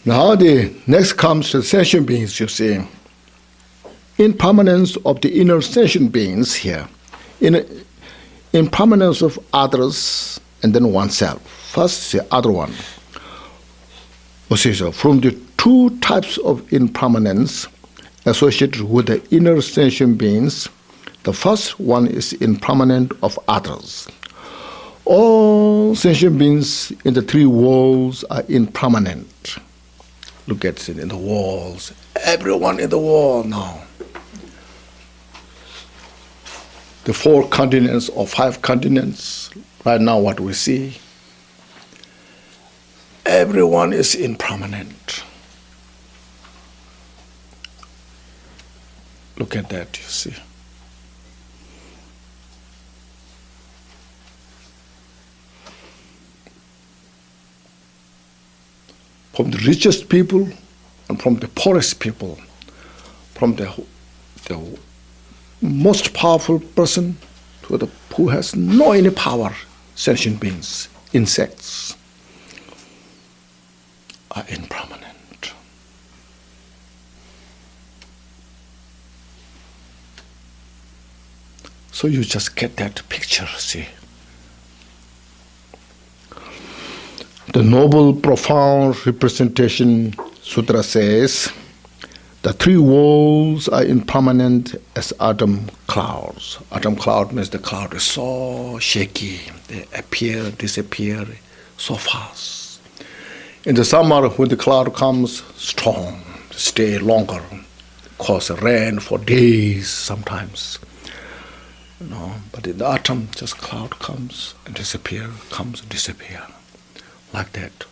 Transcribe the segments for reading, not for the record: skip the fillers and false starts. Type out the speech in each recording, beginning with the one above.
Now the next comes to sentient beings, you see. Impermanence of the inner sentient beings here. Impermanence of others and then oneself. First, the other one. From the two types of impermanence associated with the inner sentient beings, the first one is impermanent of others. All sentient beings in the three worlds are impermanent. Look at it in the walls. Everyone in the world now. The 4 continents or 5 continents, right now what we see, everyone is impermanent. Look at that, you see. From the richest people and from the poorest people, from the most powerful person to the who has no any power, sentient beings, insects, are impermanent. So you just get that picture, see. The noble, profound representation sutra says, the 3 worlds are impermanent as autumn clouds. Autumn cloud means the cloud is so shaky. They appear, disappear so fast. In the summer, when the cloud comes, strong, stay longer, cause rain for days sometimes. But in the autumn, just cloud comes and disappear, comes and disappear, like that.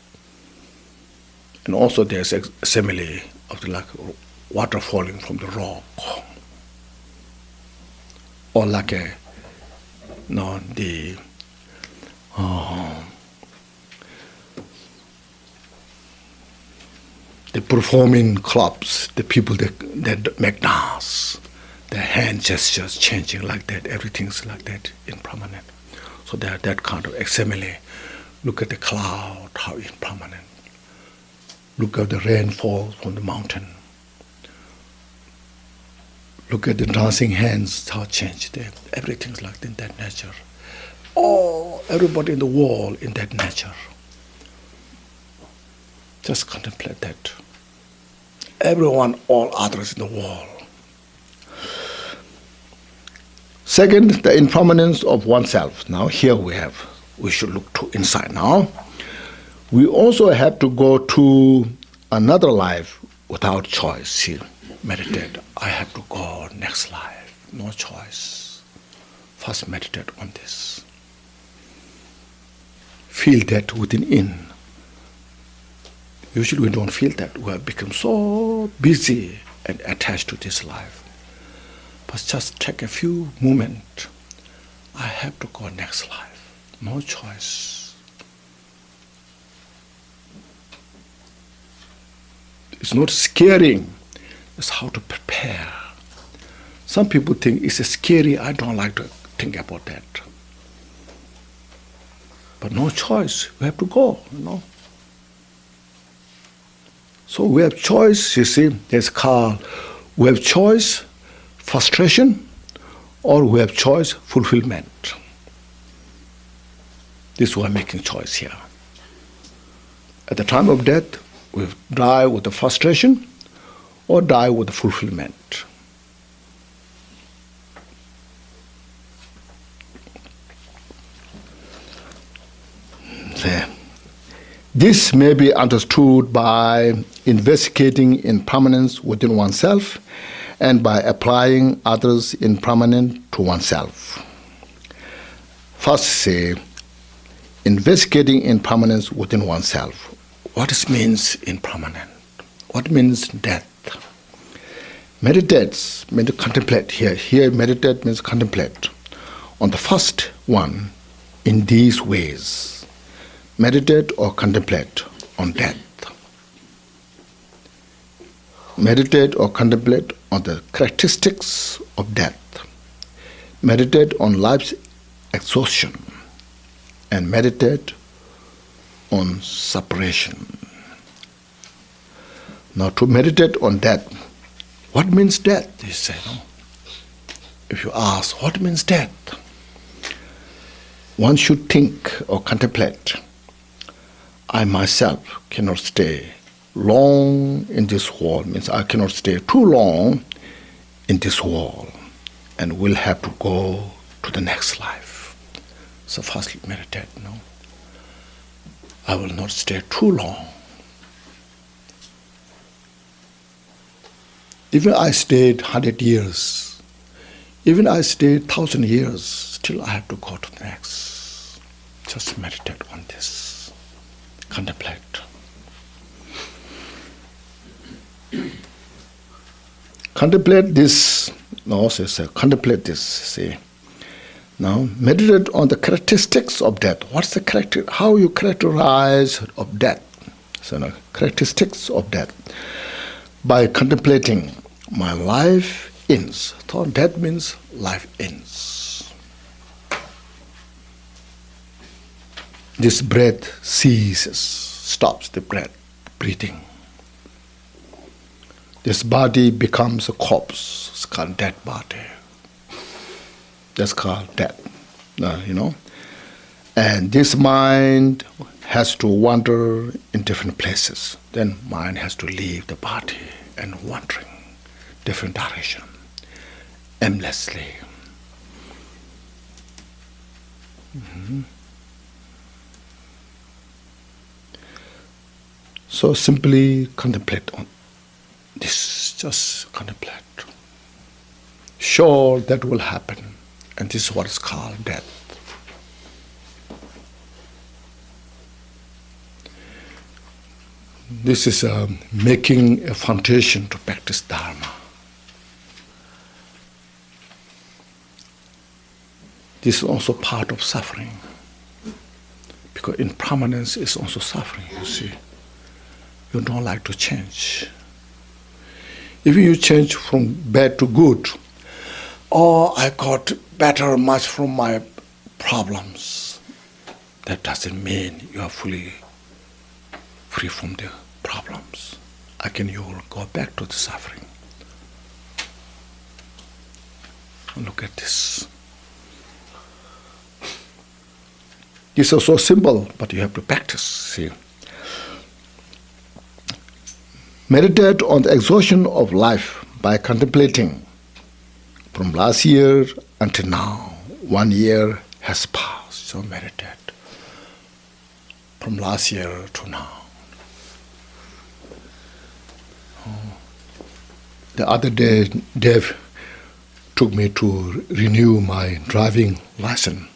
And also there's a simile of the water falling from the rock, or like the performing clubs, the people that make dance, their hand gestures changing like that, everything's like that, impermanent. So they are that kind of simile. Look at the cloud, how impermanent. Look at the rainfall from the mountain. Look at the dancing hands, how changed they. Everything's like in that nature. Oh, everybody in the world in that nature. Just contemplate that. Everyone, all others in the world. Second, the impermanence of oneself. Now here we should look to inside now. We also have to go to another life without choice. See, meditate. I have to go next life. No choice. First meditate on this. Feel that within. Usually we don't feel that. We have become so busy and attached to this life. But just take a few moments. I have to go next life. No choice. It's not scaring. It's how to prepare. Some people think it's scary. I don't like to think about that. But no choice. We have to go, So we have choice, you see. It's called, we have choice, frustration, or we have choice, fulfillment. This is why I'm making choice here. At the time of death, we die with the frustration or die with the fulfillment. There. This may be understood by investigating impermanence within oneself and by applying others' impermanence to oneself. First, say, investigating impermanence within oneself. What does means impermanent? What means death? Meditate means to contemplate. Here meditate means contemplate. On the first one, in these ways. Meditate or contemplate on death. Meditate or contemplate on the characteristics of death. Meditate on life's exhaustion. And meditate on separation. Now to meditate on death. What means death? They say, no? If you ask, what means death? One should think or contemplate. I myself cannot stay long in this world. Means I cannot stay too long in this world, and will have to go to the next life. So first meditate, no? I will not stay too long. Even I stayed 100 years, even I stayed 1,000 years, still I have to go to the next. Just meditate on this. Contemplate. Contemplate this. No, say, contemplate this. See. Now, meditate on the characteristics of death. What's the character? How you characterize of death? So, no, characteristics of death. By contemplating, my life ends. So death means life ends. This breath ceases, stops the breath, breathing. This body becomes a corpse. It's called dead body. That's called death, you know. And this mind has to wander in different places. Then mind has to leave the body and wandering different direction, aimlessly. Mm-hmm. So simply contemplate on this, just contemplate. Sure, that will happen. And this is what is called death. This is making a foundation to practice Dharma. This is also part of suffering. Because impermanence is also suffering, you see. You don't like to change. If you change from bad to good, oh, I got better much from my problems, that doesn't mean you are fully free from the problems. Again, you will go back to the suffering. Look at this. These are so simple, but you have to practice, see. Meditate on the exhaustion of life by contemplating. From last year until now, 1 year has passed, so meditate. From last year to now. The other day, Dave took me to renew my driving license.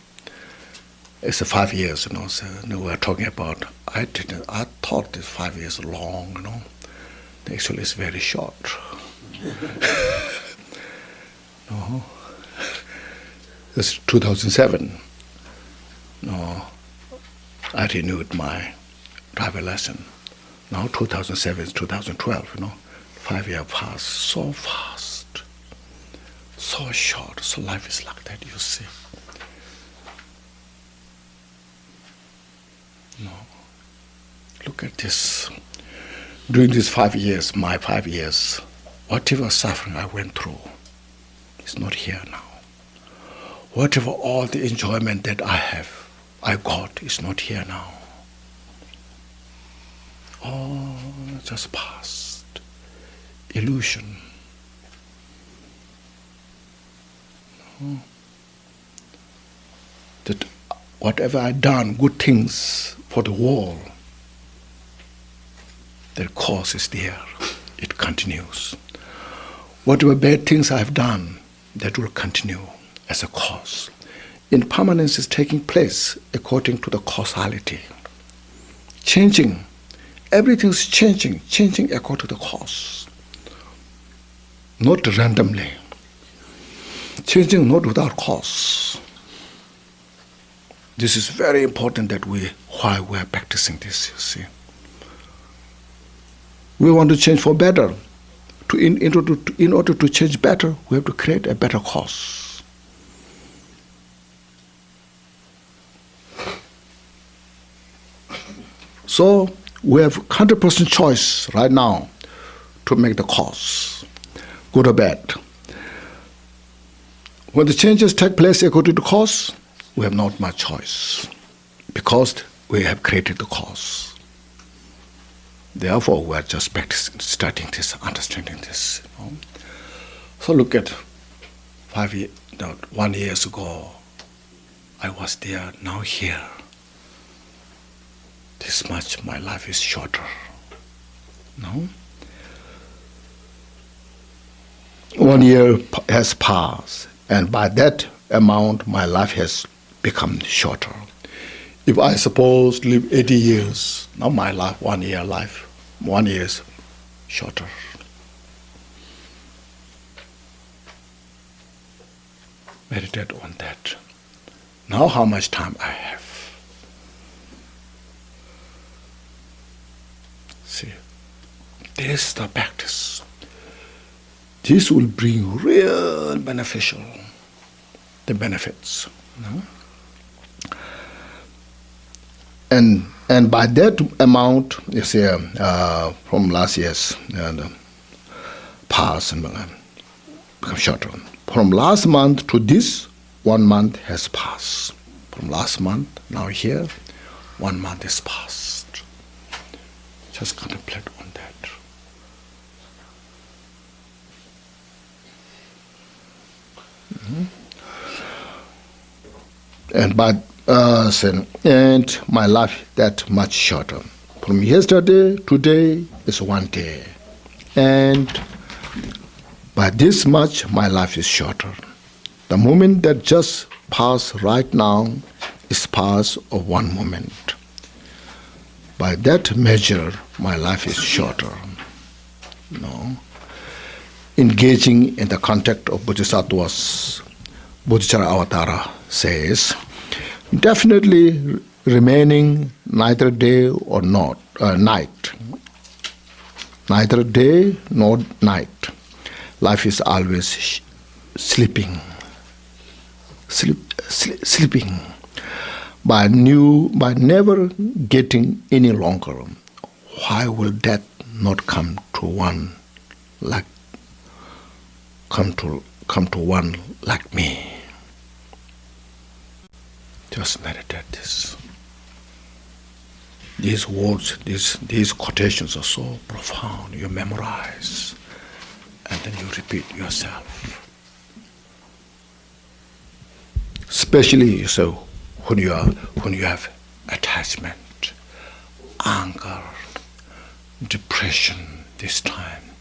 It's 5 years, you know. So we were talking about. I thought this 5 years long, you know. Actually, it's very short. No, it's 2007. No, I renewed my driver lesson. Now 2007 is 2012. You know, 5 years passed so fast, so short. So life is like that, you see. No, look at this. During these 5 years, my 5 years, whatever suffering I went through is not here now. Whatever all the enjoyment that I got is not here now. Oh, just past. Illusion. No. That whatever I done, good things for the world, the cause is there. It continues. Whatever bad things I've done, that will continue as a cause. Impermanence is taking place according to the causality. Changing. Everything's changing according to the cause. Not randomly. Changing not without cause. This is very important that why we are practicing this, you see. We want to change for better. In order to change better, we have to create a better cause. So we have 100% choice right now to make the cause, good or bad. When the changes take place according to cause, we have not much choice because we have created the cause. Therefore, we are just practicing, studying this, understanding this. So look at 1 year ago, I was there, now here. This much my life is shorter. No? 1 year has passed, and by that amount my life has become shorter. If I suppose live 80 years, now my life, 1 year life, 1 year is shorter. Meditate on that. Now how much time I have? See, this is the practice. This will bring real beneficial, the benefits. No? And by that amount, you see, from last year's past and become shorter. From last month to this, 1 month has passed. From last month, now here, 1 month is passed. Just contemplate on that. And my life that much shorter. From yesterday to today is 1 day. And by this much my life is shorter. The moment that just passed right now is past of 1 moment. By that measure, my life is shorter. No. Engaging in the contact of Bodhisattvas, Bodhichara Avatara says, definitely remaining neither day or night. Neither day nor night. Life is always sleeping. Sleeping. By never getting any longer. Why will death not come to one like me? Just meditate this. These words, these quotations are so profound. You memorize, and then you repeat yourself. Especially so when you have attachment, anger, depression. This time,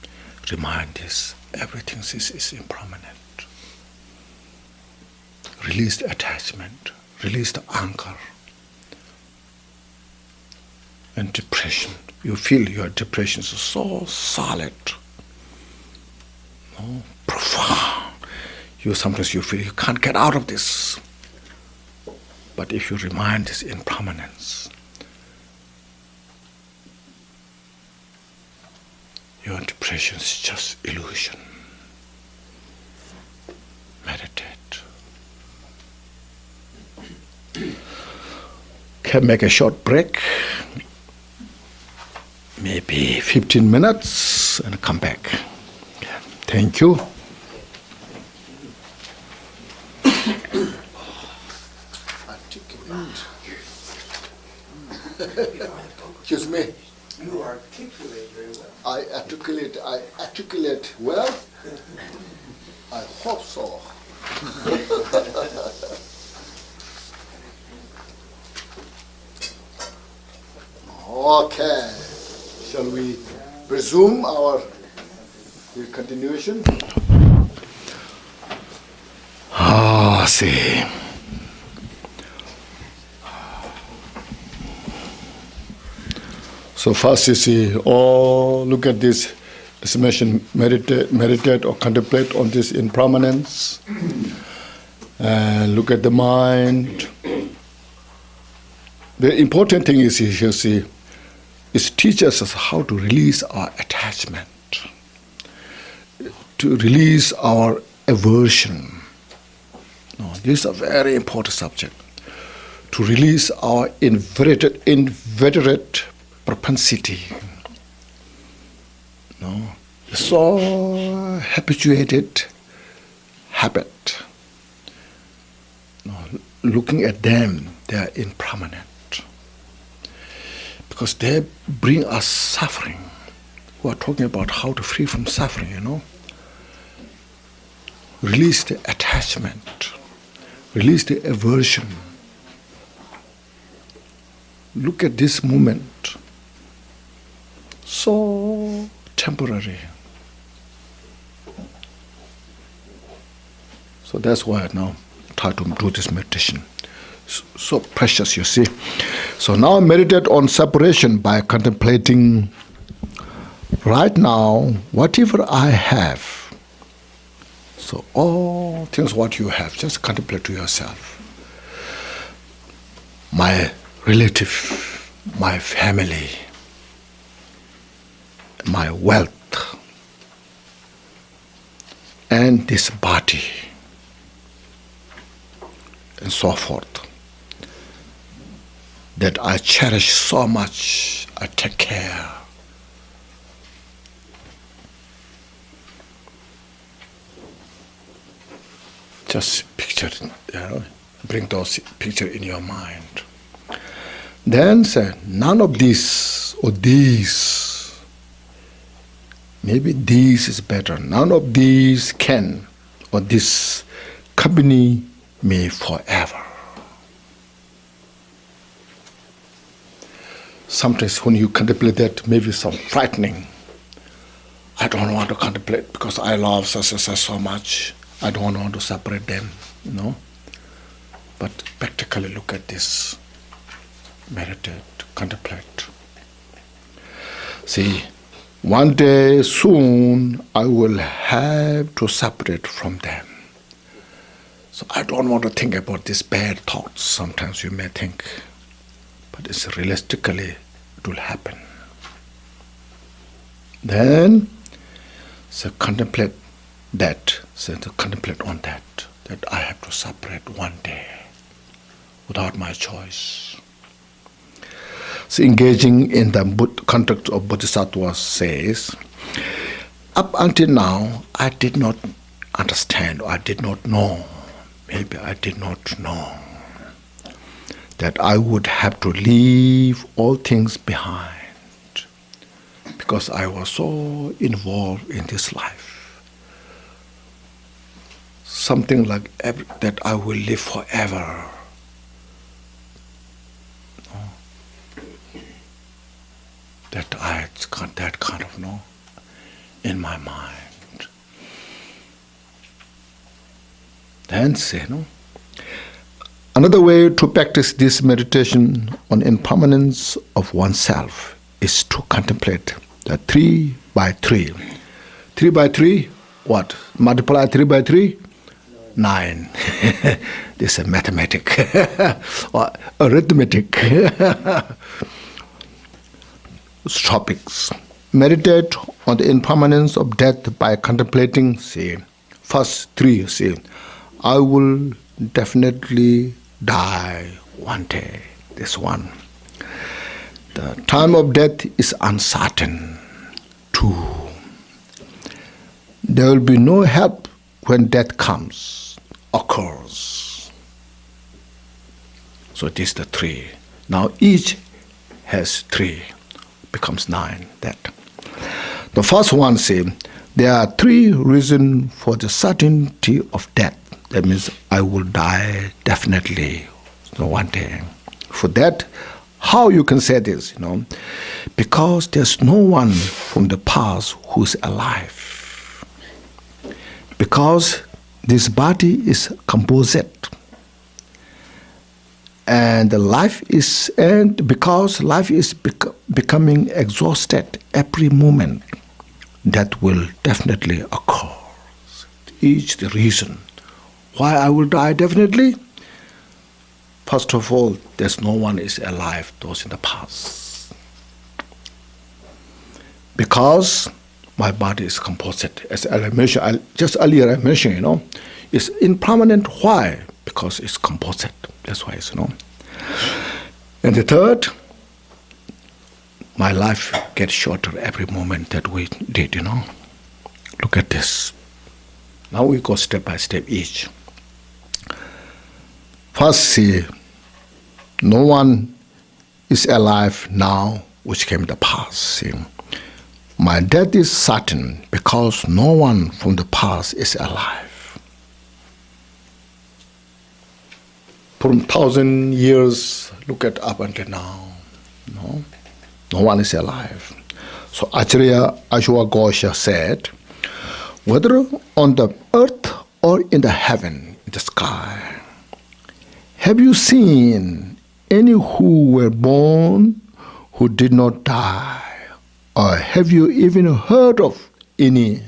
remind this: everything is impermanent. Release the attachment. Release the anger and depression. You feel your depression is so solid, profound. Sometimes you feel you can't get out of this. But if you remind this impermanence, your depression is just illusion. Meditate. Can make a short break, maybe 15 minutes, and come back. Thank you. Excuse me. You articulate very well. I articulate well. I hope so. Okay. Shall we resume our continuation? See. So first you see, look at this. As mentioned, meditate or contemplate on this impermanence. And look at the mind. The important thing is, you see, it teaches us how to release our attachment, to release our aversion. This is a very important subject. To release our inveterate propensity. so habituated habit. Looking at them, they are impermanent. Because they bring us suffering. We are talking about how to free from suffering, Release the attachment. Release the aversion. Look at this moment. So temporary. So that's why I now try to do this meditation. So precious, you see. So now meditate on separation by contemplating right now whatever I have. So all things what you have, just contemplate to yourself. My relative, my family, my wealth, and this body, and so forth, that I cherish so much, I take care. Just picture it, bring those pictures in your mind. Then say, none of this or these, maybe these is better, none of these can, or this accompany me forever. Sometimes when you contemplate that, maybe some frightening. I don't want to contemplate because I love so much. I don't want to separate them, But practically look at this. Meditate, contemplate. See, one day soon I will have to separate from them. So I don't want to think about these bad thoughts. Sometimes you may think, but it's realistically it will happen. Then, so contemplate that, so to contemplate on that I have to separate one day without my choice. So engaging in the context of Bodhisattva says, up until now, I did not understand, or I did not know, maybe I did not know, that I would have to leave all things behind because I was so involved in this life. Something like that I will live forever. That I got that kind of in my mind. Then say, another way to practice this meditation on impermanence of oneself is to contemplate the 3 by 3. 3 by 3, what? Multiply 3 by 3? 9. This is mathematics or arithmetic. Topics. Meditate on the impermanence of death by contemplating, say, first 3, say, I will definitely die one day. This one. The time of death is uncertain. 2. There will be no help when death occurs. So this is the 3. Now each has 3. Becomes 9. That. The first one says, there are 3 reasons for the certainty of death. That means I will die definitely one day. For that, how you can say this, because there's no one from the past who's alive. Because this body is composite. And because life is becoming exhausted every moment, that will definitely occur. Each the reason why I will die definitely. First of all, there's no one is alive, those in the past. Because my body is composite. As I mentioned, just earlier I mentioned, it's impermanent. Why? Because it's composite. That's why it's, And the third, my life gets shorter every moment that we did, Look at this. Now we go step by step each. First, see, no one is alive now which came in the past. See, my death is certain because no one from the past is alive. From 1,000 years, look at up until now. No one is alive. So Acharya Ashwagosha said, whether on the earth or in the heaven, in the sky, have you seen any who were born who did not die? Or have you even heard of any?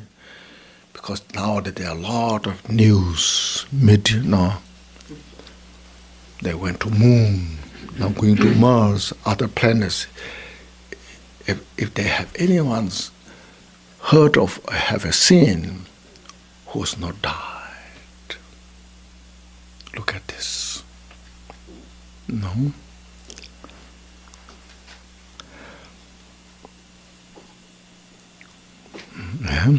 Because nowadays there are a lot of news, media, they went to moon, now going to Mars, other planets. If they have anyone's heard of or have seen who has not died. Look at this. No? Yeah.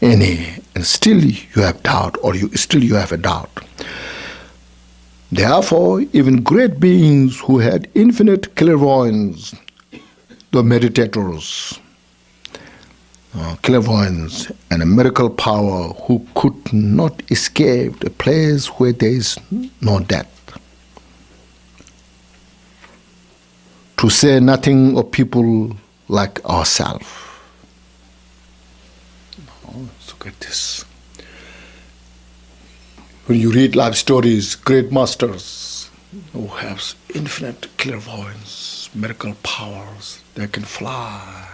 And still you have doubt, or you have a doubt. Therefore, even great beings who had infinite clairvoyance, the meditators, clairvoyance and a miracle power, who could not escape the place where there is no death. To say nothing of people like ourselves. Look at this. When you read life stories, great masters who have infinite clairvoyance, miracle powers, they can fly,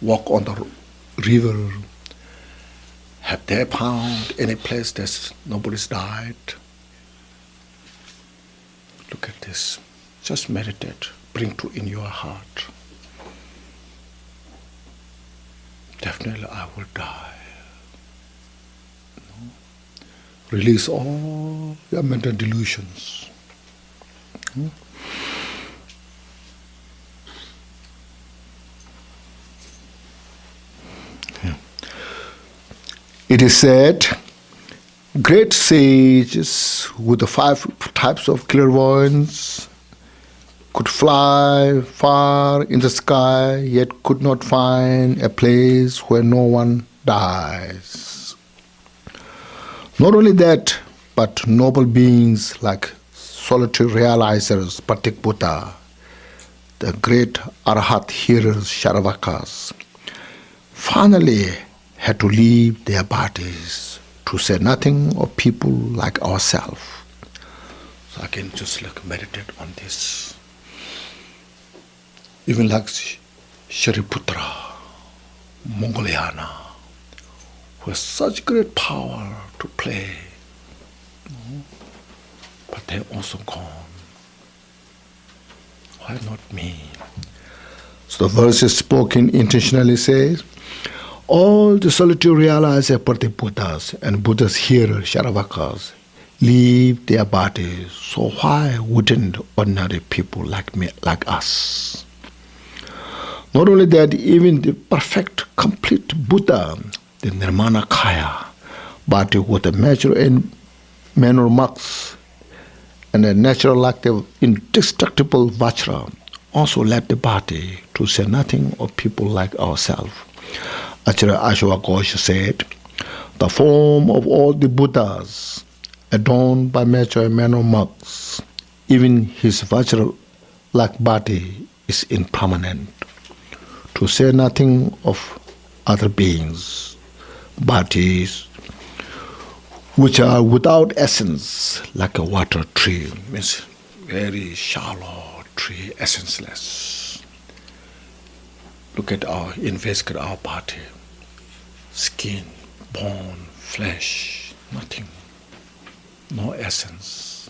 walk on the river. Have they found any place that nobody's died? Look at this. Just meditate. Bring to in your heart. Definitely I will die. Release all your mental delusions. Yeah. It is said, great sages with the 5 types of clairvoyance could fly far in the sky, yet could not find a place where no one dies. Not only that, but noble beings like solitary realizers, Patik Buddha, the great Arhat hearers, Sharavakas, finally had to leave their bodies, to say nothing of people like ourselves. So I can just meditate on this. Even like Shariputra, Mongoliana, who has such great power to play, but they're also gone. Why not me? So the verses spoken intentionally says, all the solitary realizer Buddhas and Buddha's hearers, Sharavakas, leave their bodies. So why wouldn't ordinary people like me, like us? Not only that, even the perfect, complete Buddha, the Nirmanakaya, body with a measure and manner marks, and a natural active, indestructible Vajra, also led the body, to say nothing of people like ourselves. Acharya Ashwagosha said, the form of all the Buddhas, adorned by measure and manner marks, even his Vajra-like body is impermanent. To say nothing of other beings, bodies which are without essence, like a water tree, means very shallow tree, essenceless. Look at investigate our body, skin, bone, flesh, nothing, no essence.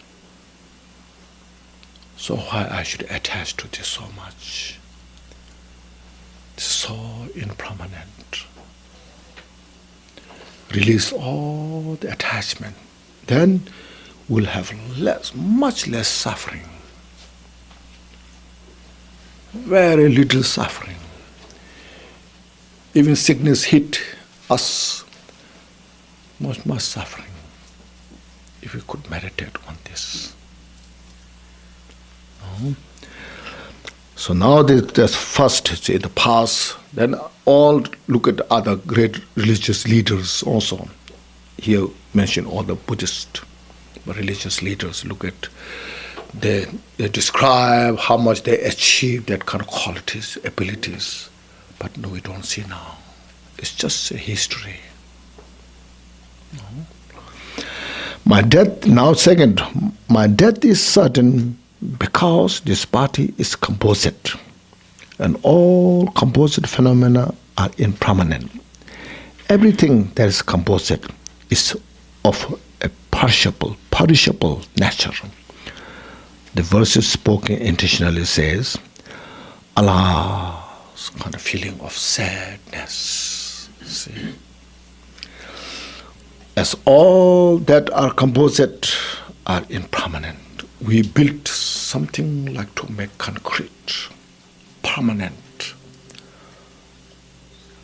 So why I should attach to this so much? It's so impermanent. Release all the attachment. Then we'll have much less suffering. Very little suffering. Even sickness hit us much suffering if we could meditate on this. So now there's first in the past, then all look at other great religious leaders also. Here mention all the Buddhist religious leaders. Look at they describe how much they achieve that kind of qualities, abilities. But no, we don't see now. It's just a history. My death, now second, my death is certain because this body is composite. And all composite phenomena are impermanent. Everything that is composite is of a perishable nature. The verses spoken intentionally says, Allah's kind of feeling of sadness. See? As all that are composite are impermanent, we built something like to make concrete, permanent,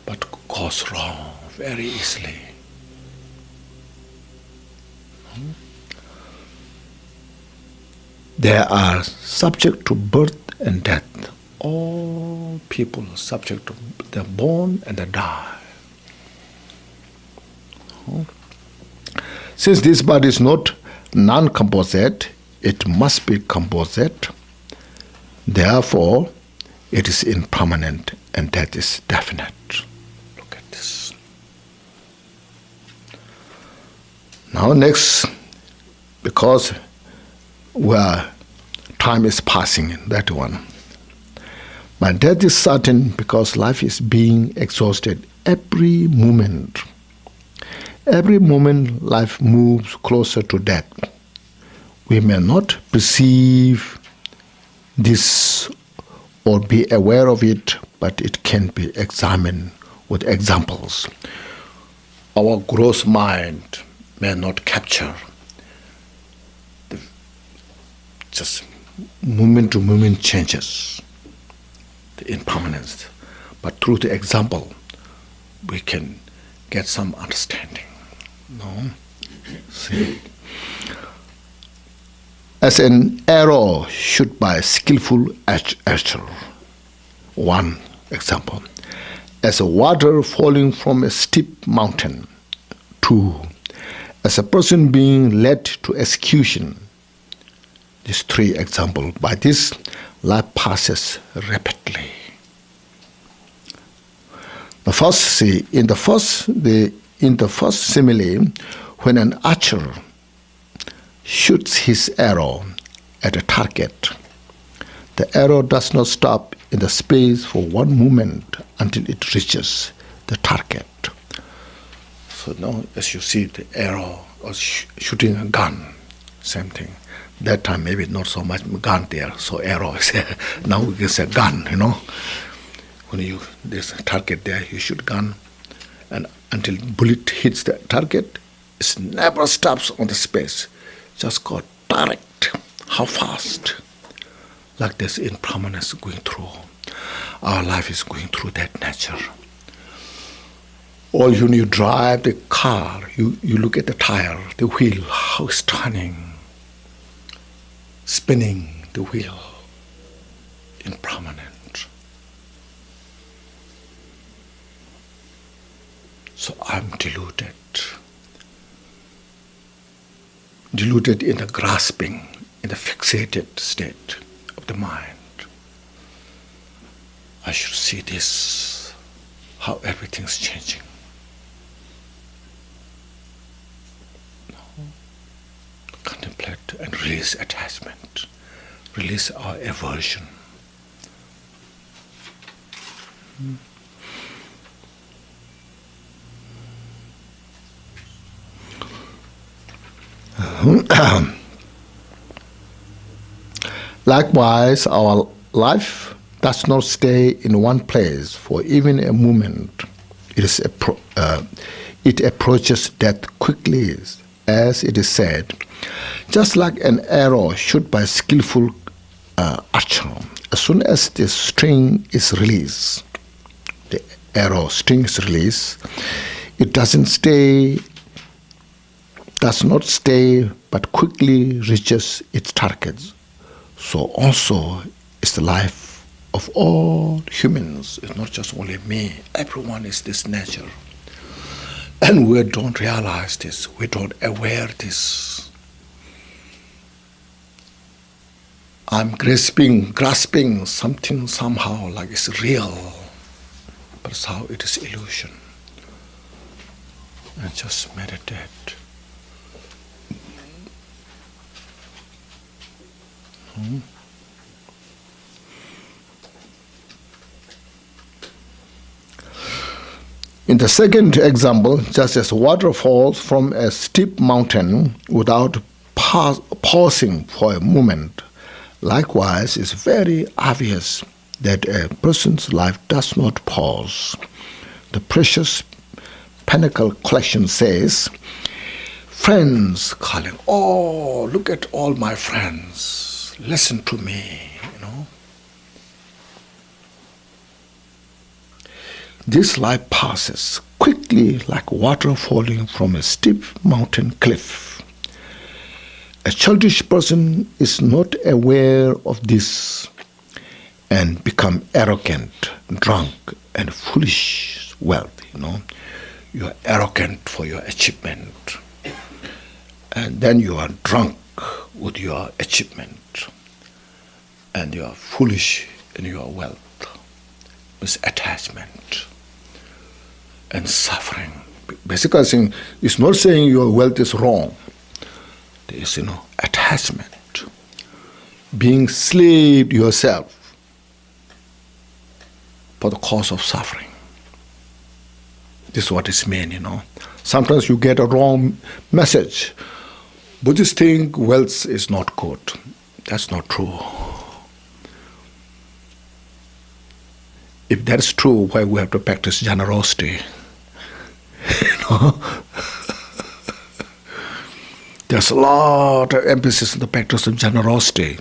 but goes wrong very easily. They are subject to birth and death. All people are subject to, they're born and they die. Since this body is not non-composite, it must be composite. Therefore, it is impermanent and that is definite. Look at this. Now next, because where time is passing, that one. My death is certain because life is being exhausted every moment. Every moment life moves closer to death. We may not perceive this or be aware of it, but it can be examined with examples. Our gross mind may not capture the just moment to moment changes, the impermanence, but through the example we can get some understanding. No? See? As an arrow shot by a skillful archer. One example. As a water falling from a steep mountain. Two. As a person being led to execution. These three examples. By this, life passes rapidly. The first, see, in the first simile, when an archer shoots his arrow at a target, the arrow does not stop in the space for one moment until it reaches the target. So now, as you see, the arrow was shooting a gun, same thing. That time maybe not so much gun there, so arrow is now we can say gun, you know. When there's a target there, you shoot gun, and until bullet hits the target, it never stops on the space. Just go direct. How fast? Like this impermanence going through. Our life is going through that nature. Or when you drive the car, you look at the tire, the wheel, how it's turning, spinning the wheel, impermanent. So I'm deluded in the grasping, in the fixated state of the mind. I should see this, how everything's changing. Contemplate and release attachment, release our aversion. Likewise, our life does not stay in one place for even a moment. It approaches death quickly, as it is said, just like an arrow shot by a skillful archer. As soon as the string is released, the arrow string is released, It does not stay, but quickly reaches its targets. So also is the life of all humans. It's not just only me. Everyone is this nature. And we don't realize this. We don't aware this. I'm grasping something somehow like it's real, but somehow it is illusion. And just meditate. In the second example, just as water falls from a steep mountain without pausing for a moment, likewise, it's very obvious that a person's life does not pause. The precious Pinnacle collection says, friends calling, oh, look at all my friends, listen to me, This life passes quickly like water falling from a steep mountain cliff. A childish person is not aware of this and become arrogant, drunk, and foolish wealth, You are arrogant for your achievement. And then you are drunk with your achievement. And you are foolish in your wealth. With attachment and suffering. Basically, saying, it's not saying your wealth is wrong. There is, attachment. Being slave yourself for the cause of suffering. This is what it means, Sometimes you get a wrong message. Buddhists think wealth is not good. That's not true. If that's true, why we have to practice generosity? There's a lot of emphasis on the practice of generosity.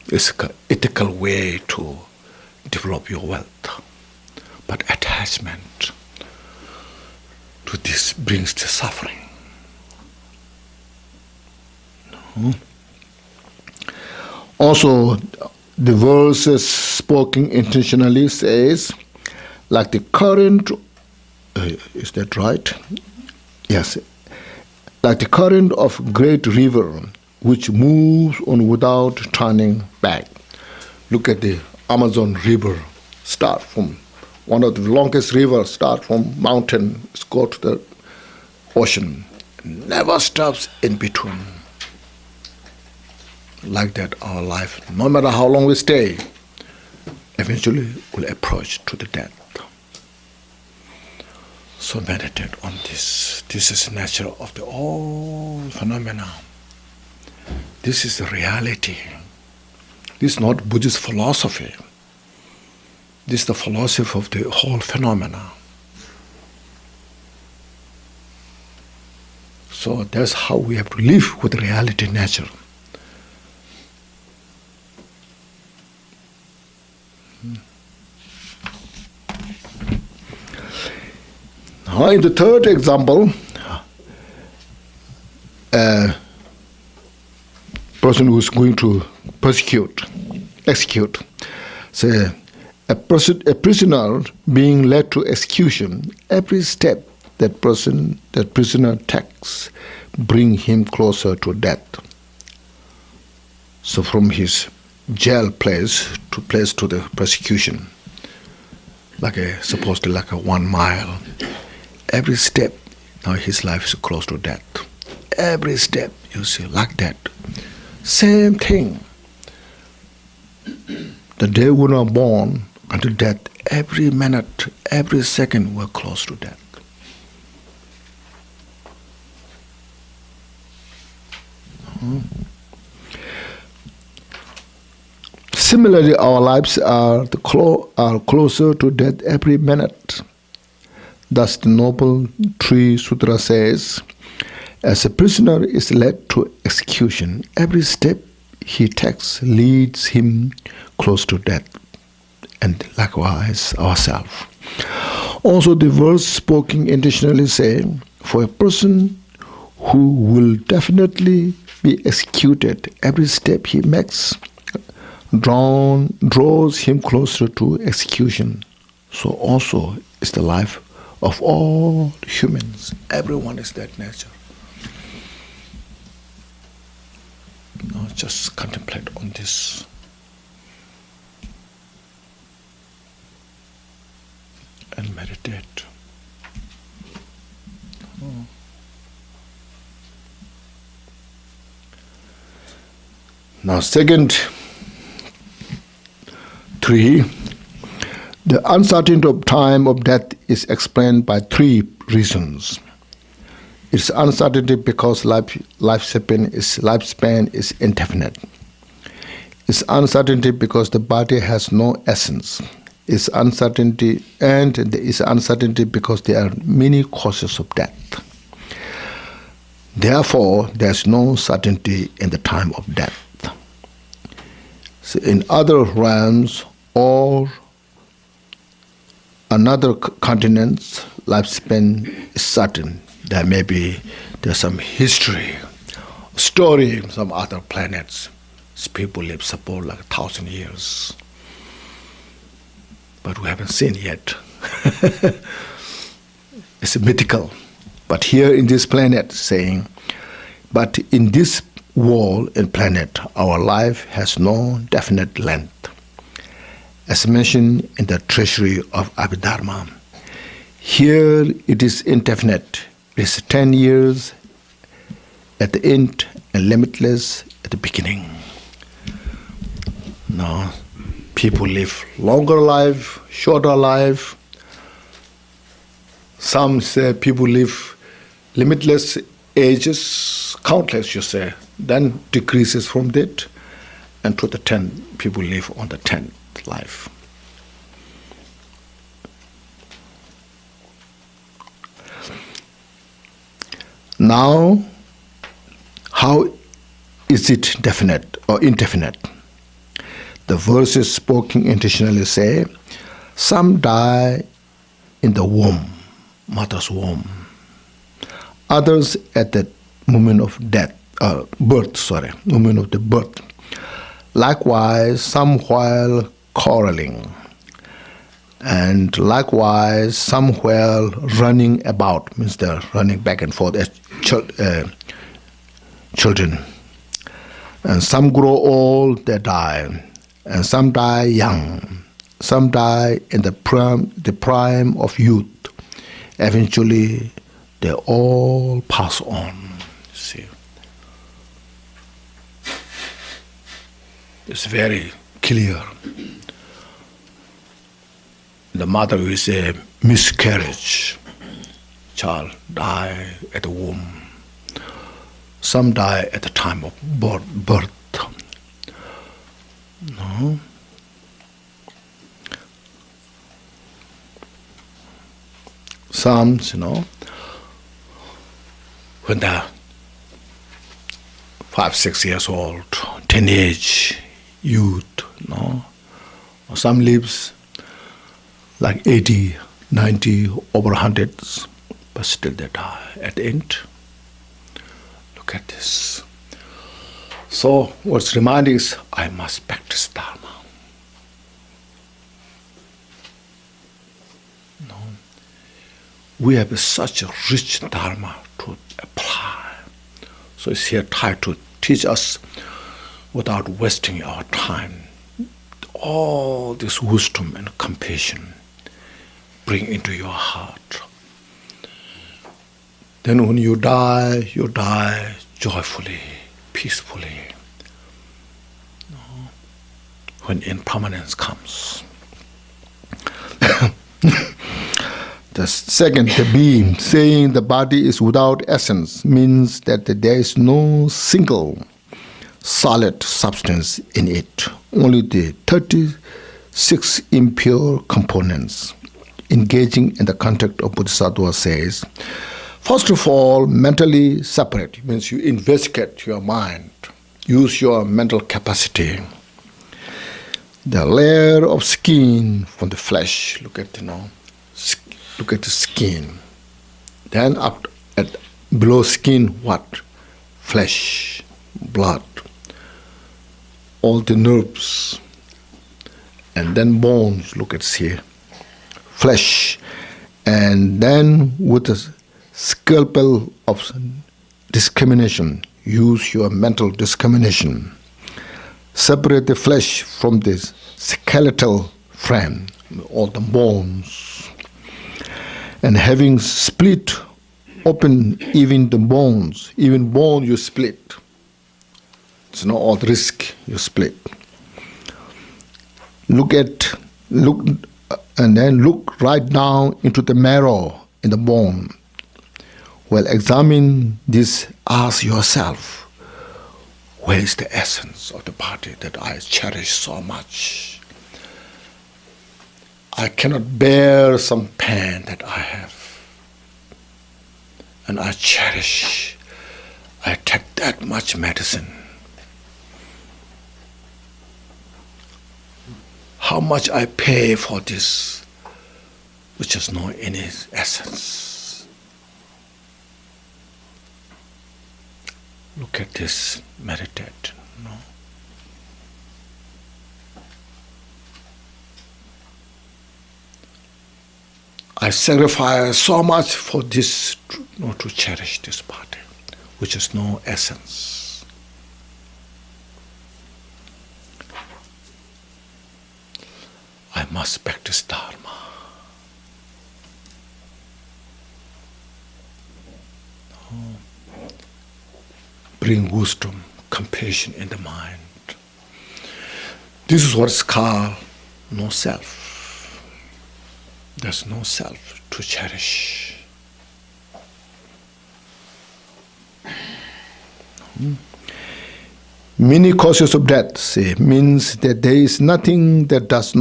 It's an ethical way to develop your wealth. But attachment to this brings the suffering. Also, the verses spoken intentionally says, like the current, is that right? Yes. Like the current of great river, which moves on without turning back. Look at the Amazon River. Start from one of the longest rivers, start from mountain, go to the ocean. Never stops in between. Like that, our life, no matter how long we stay, eventually will approach to the death. So meditate on this. This is nature of the all phenomena. This is the reality. This is not Buddhist philosophy. This is the philosophy of the whole phenomena. So that's how we have to live with reality, nature. Now, in the third example, a person who is going to execute. Say, a prisoner being led to execution, every step that prisoner takes bring him closer to death. So from his jail place to the persecution, supposed to like a 1 mile. Every step, now his life is close to death. Every step, you see, like that. Same thing. The day we were born until death, every minute, every second, we're close to death. Similarly, our lives are closer to death every minute. Thus, the Noble Tree Sutra says, as a prisoner is led to execution, every step he takes leads him close to death, and likewise ourselves. Also, the verse spoken intentionally say, for a person who will definitely be executed, every step he makes draws him closer to execution. So also is the life of all humans. Everyone is that nature. Now just contemplate on this. And meditate. Now, second, 3, the uncertainty of time of death is explained by 3 reasons. It's uncertainty because lifespan is indefinite. It's uncertainty because the body has no essence. It's uncertainty, and there is uncertainty because there are many causes of death. Therefore, there's no certainty in the time of death. So in other realms or another continents, lifespan is certain. There's some history, story, some other planets. People live, suppose, like 1,000 years. But we haven't seen yet. It's mythical. But here in this planet, saying, but in this world and planet, our life has no definite length. As mentioned in the treasury of Abhidharma, here it is indefinite. It's 10 years at the end and limitless at the beginning. Now, people live longer life, shorter life. Some say people live limitless ages, countless, you say, then decreases from that, and to the 10, people live on the 10th life. Now, how is it definite or indefinite? The verses spoken intentionally say, some die in the womb, mother's womb. Others at the moment of moment of the birth. Likewise, some while quarreling. And likewise, some while running about, means they're running back and forth as children. And some grow old, they die. And some die young. Some die in the prime of youth. Eventually, they all pass on. See, it's very clear. The mother will say miscarriage. Child die at the womb. Some die at the time of birth. No. Some, when they're 5, 6 years old, teenage, youth, Or some lives like 80, 90, over 100, but still they die at the end. Look at this. So what's reminding is, I must practice Dharma. We have such a rich Dharma to apply. So it's here tried to teach us without wasting our time. All this wisdom and compassion bring into your heart. Then when you die joyfully, peacefully. When impermanence comes. The second, the being, saying the body is without essence, means that there is no single solid substance in it, only the 36 impure components. Engaging in the contact of Bodhisattva says, first of all, mentally separate, means you investigate your mind. use your mental capacity. The layer of skin from the flesh, look at the skin. Then up at below skin, what? Flesh, blood, all the nerves, and then bones, look at here, flesh, and then with a scalpel of discrimination, use your mental discrimination. Separate the flesh from this skeletal frame, all the bones, and having split open even the bones, even bone you split. It's not all risk you split. Look and then look right down into the marrow in the bone. Well, examine this, ask yourself, where is the essence of the body that I cherish so much? I cannot bear some pain that I have. And I cherish, I take that much medicine. How much I pay for this, which has no any essence. Look at this, meditate. No? I sacrifice so much for this, to cherish this body, which has no essence. I must practice Dharma. Bring wisdom, compassion in the mind. This is what is called no self. There's no self to cherish. Many causes of death, say, means that there is nothing that does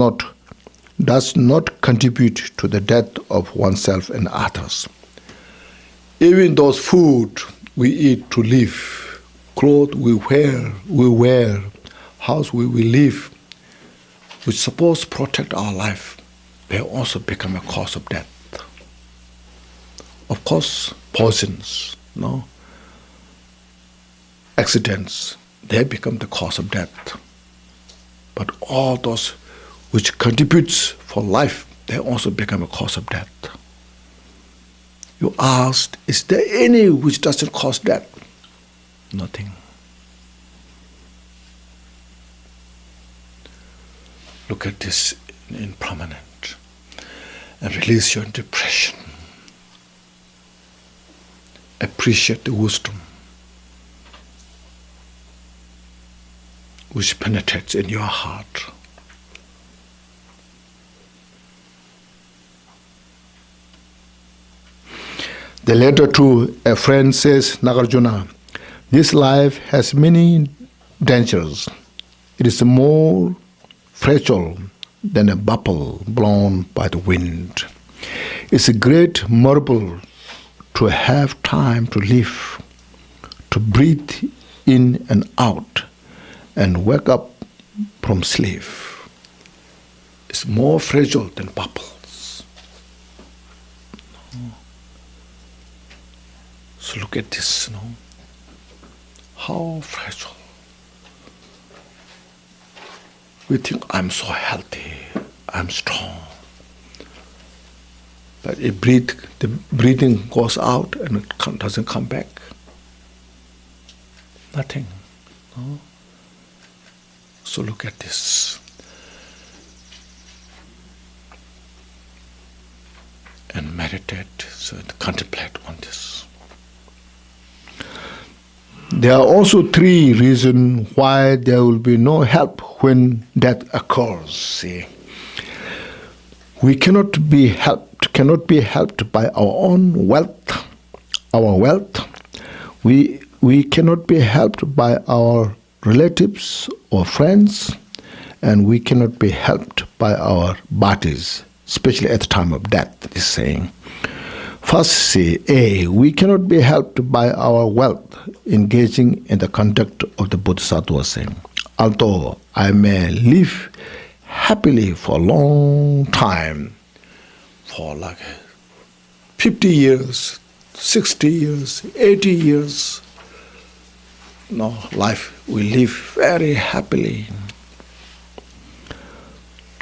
not contribute to the death of oneself and others. Even those food we eat to live, clothes we wear, house we live, which supposed to protect our life, they also become a cause of death. Of course, poisons, accidents, they become the cause of death. But all those which contributes for life, they also become a cause of death. You asked, is there any which doesn't cause death? Nothing. Look at this impermanent and release your depression. Appreciate the wisdom which penetrates in your heart. The letter to a friend says, Nagarjuna, this life has many dangers. It is more fragile than a bubble blown by the wind. It's a great marvel to have time to live, to breathe in and out, and wake up from sleep. It's more fragile than bubbles. So look at this, how fragile. We think I'm so healthy, I'm strong. But the breathing goes out and it doesn't come back. Nothing. So look at this. And meditate, so contemplate on this. There are also three reasons why there will be no help when death occurs. See, we cannot be helped by our own wealth, our wealth. We cannot be helped by our relatives or friends, and we cannot be helped by our bodies, especially at the time of death, is saying. First, see, A, we cannot be helped by our wealth engaging in the conduct of the Bodhisattva saying, although I may live happily for a long time, for like 50 years, 60 years, 80 years, no, life we live very happily.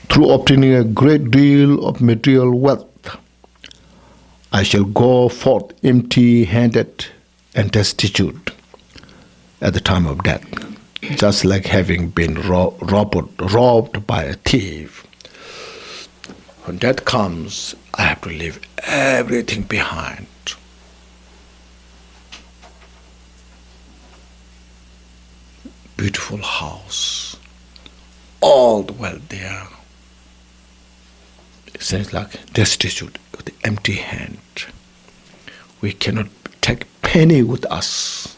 Through obtaining a great deal of material wealth, I shall go forth empty-handed and destitute at the time of death, just like having been robbed by a thief. When death comes, I have to leave everything behind. Beautiful house, all the wealth there. It seems like destitute with empty hand. We cannot take penny with us.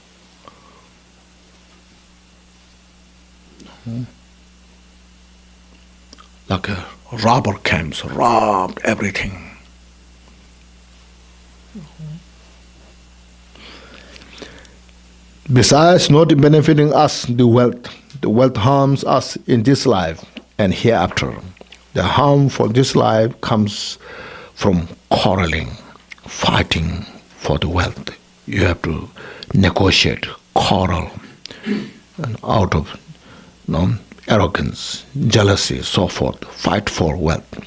Like a robber comes, robbed everything. Besides not benefiting us, the wealth harms us in this life and hereafter. The harm for this life comes from quarreling, fighting for the wealth. You have to negotiate, quarrel, and out of arrogance, jealousy, so forth, fight for wealth,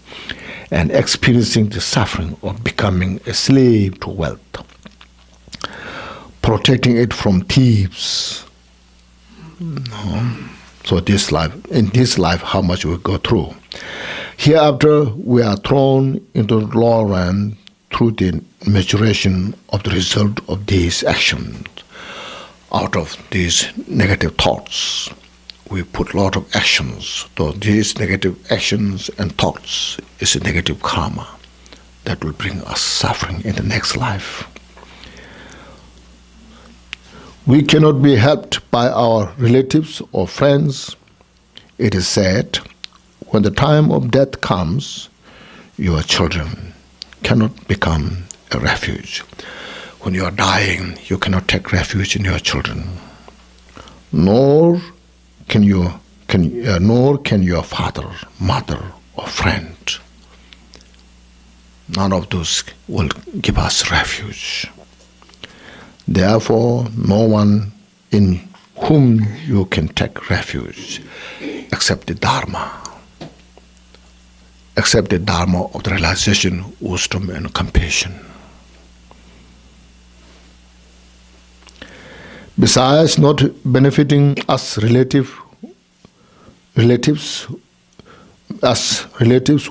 and experiencing the suffering of becoming a slave to wealth, protecting it from thieves. So in this life, how much we go through. Hereafter, we are thrown into the lower realm through the maturation of the result of these actions. Out of these negative thoughts, we put a lot of actions. So these negative actions and thoughts is a negative karma that will bring us suffering in the next life. We cannot be helped by our relatives or friends. It is said, when the time of death comes, your children cannot become a refuge. When you are dying, you cannot take refuge in your children, nor can your father, mother, or friend. None of those will give us refuge. Therefore, no one in whom you can take refuge except the Dharma. Except the Dharma of the realization, wisdom, and compassion. Besides not benefiting us relatives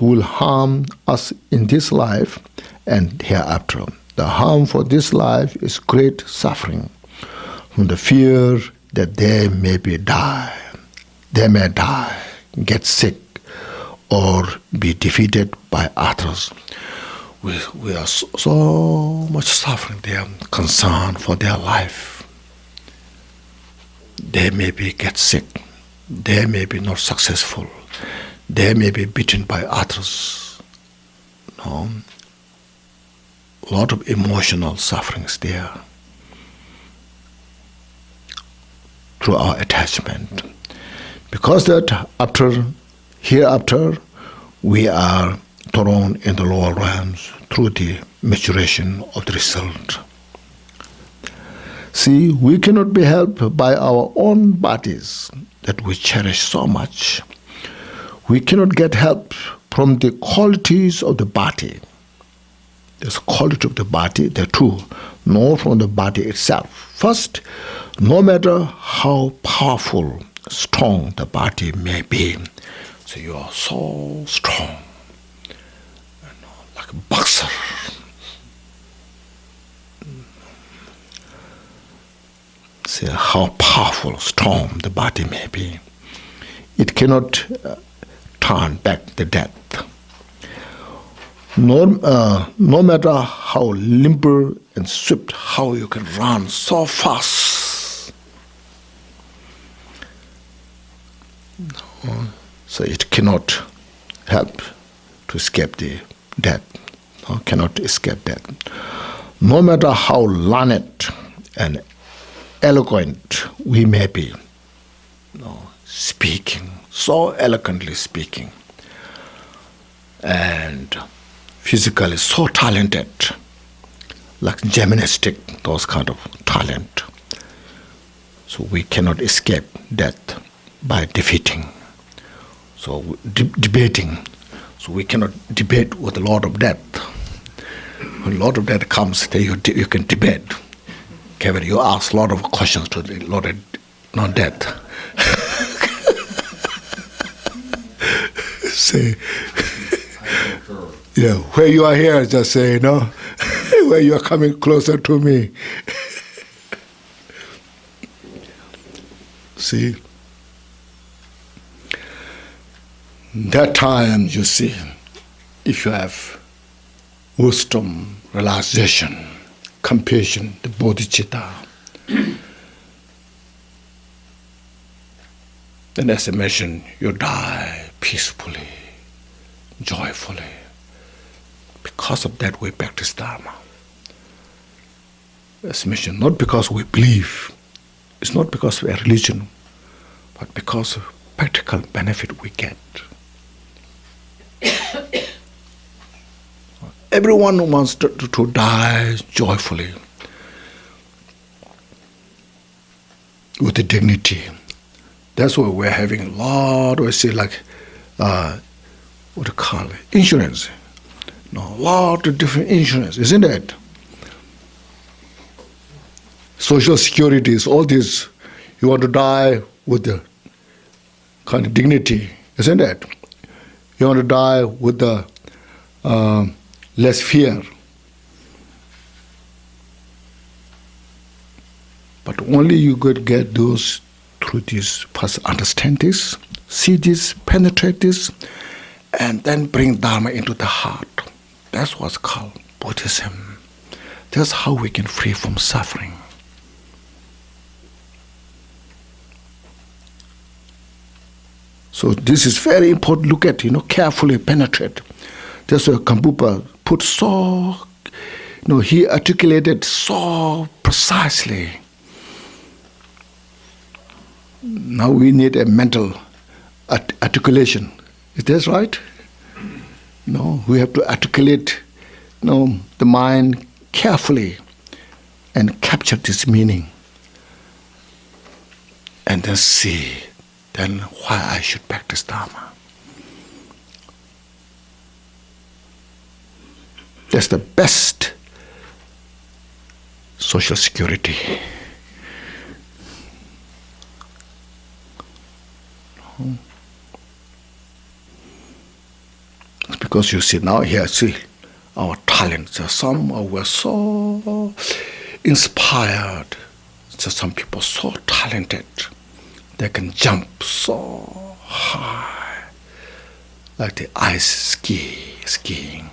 will harm us in this life and hereafter. The harm for this life is great suffering from the fear that they may die, get sick, or be defeated by others. We are so much suffering. They are concerned for their life. They may get sick. They may be not successful. They may be beaten by others. No? A lot of emotional sufferings there through our attachment. Because that hereafter, we are thrown in the lower realms through the maturation of the result. See, we cannot be helped by our own bodies that we cherish so much. We cannot get help from the qualities of the body. There's quality of the body, there too, nor from the body itself. First, no matter how powerful, strong the body may be, so you are so strong, like a boxer. See how powerful, strong the body may be. It cannot turn back the death. No matter how limber and swift, how you can run so fast. So it cannot help to escape the death. Cannot escape death. no matter how learned and eloquent we may be, speaking, so eloquently speaking, and physically so talented, like gymnastic, those kind of talent. So we cannot escape death by defeating. So debating. So we cannot debate with the Lord of Death. When Lord of Death comes, then you can debate. Kevin, you ask a lot of questions to the Lord of not Death. Say, yeah, where you are here, just say, where you are coming closer to me. See? That time, you see, if you have wisdom, realization, compassion, the bodhicitta, then as I mentioned, you die peacefully, joyfully. Because of that, we practice Dharma. As I mentioned, not because we believe, it's not because we are religion, but because of practical benefit we get. Everyone wants to die joyfully, with the dignity. That's why we're having a lot, we say like, what do you call it, insurance. A lot of different insurance, isn't it? Social securities, all this, you want to die with the kind of dignity, isn't it? You want to die with the less fear. But only you could get those through this, first understand this, see this, penetrate this, and then bring Dharma into the heart. That's what's called Buddhism. That's how we can free from suffering. So this is very important. Look at, carefully penetrate. That's why Gampopa put so, he articulated so precisely. Now we need a mental articulation. Is that right? No, we have to articulate, the mind carefully and capture this meaning, and then see, then why I should practice Dharma. That's the best social security. It's because you see now here, see our talents. Some were so inspired. Some people so talented. They can jump so high, like the ice skiing,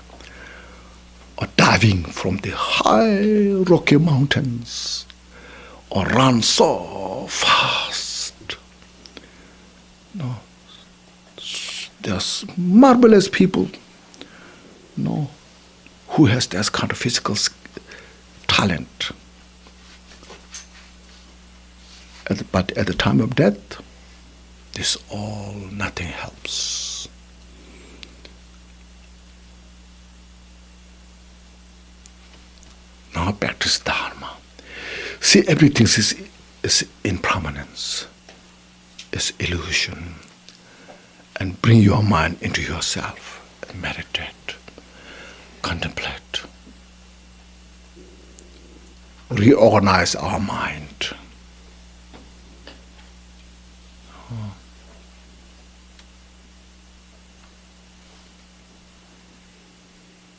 or diving from the high rocky mountains, or run so fast. There's marvelous people, who has that kind of physical talent. But at the time of death, this all, nothing helps. Now practice Dharma. See, everything is impermanence, is illusion. And bring your mind into yourself and meditate, contemplate, reorganize our mind.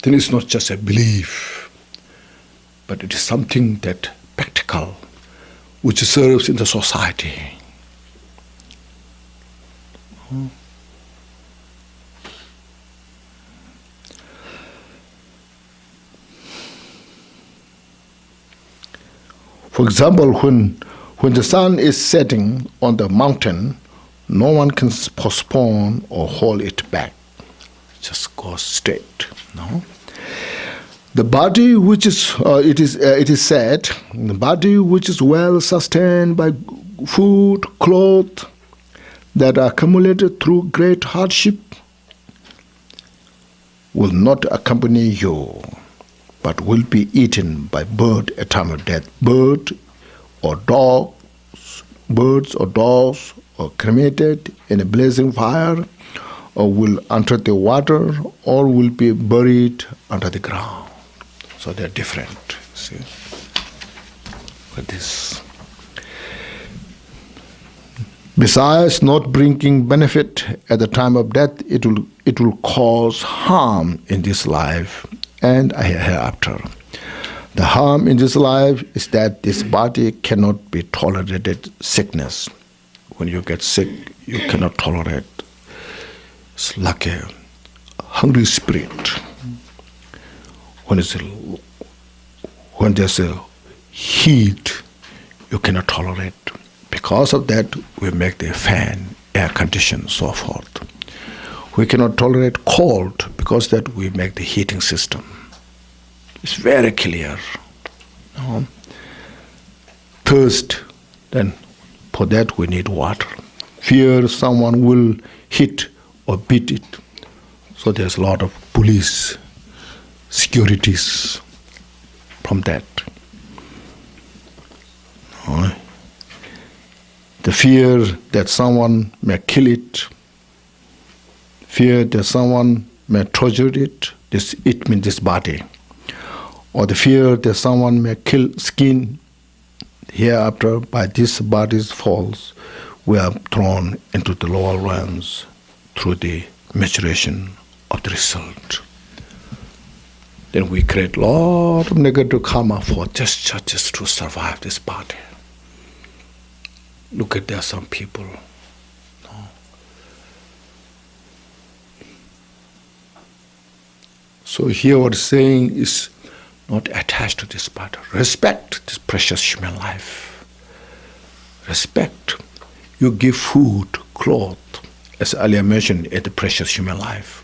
Then it's not just a belief, but it is something that practical, which serves in the society. For example, when the sun is setting on the mountain, no one can postpone or hold it back. Just go straight. The body which is, it is said, the body which is well sustained by food, clothes that are accumulated through great hardship will not accompany you, but will be eaten by bird at time of death. Birds or dogs, or cremated in a blazing fire, or will enter the water, or will be buried under the ground. So they're different. See, with this. Besides not bringing benefit at the time of death, it will cause harm in this life and hereafter. The harm in this life is that this body cannot be tolerated sickness. When you get sick, you cannot tolerate. It's like a hungry spirit. When there's a heat, you cannot tolerate. Because of that, we make the fan, air condition, so forth. We cannot tolerate cold because that we make the heating system. It's very clear. Thirst, then for that we need water. Fear someone will hit or beat it. So there's a lot of police, securities from that. The fear that someone may kill it, fear that someone may torture it means this body, or the fear that someone may kill skin. Hereafter, by this body's falls, we are thrown into the lower realms through the maturation of the result. Then we create a lot of negative karma for just to survive this body. Look at there some people. So here what it's saying is not attached to this body. Respect this precious human life. Respect. You give food, clothes, as earlier mentioned, at the precious human life.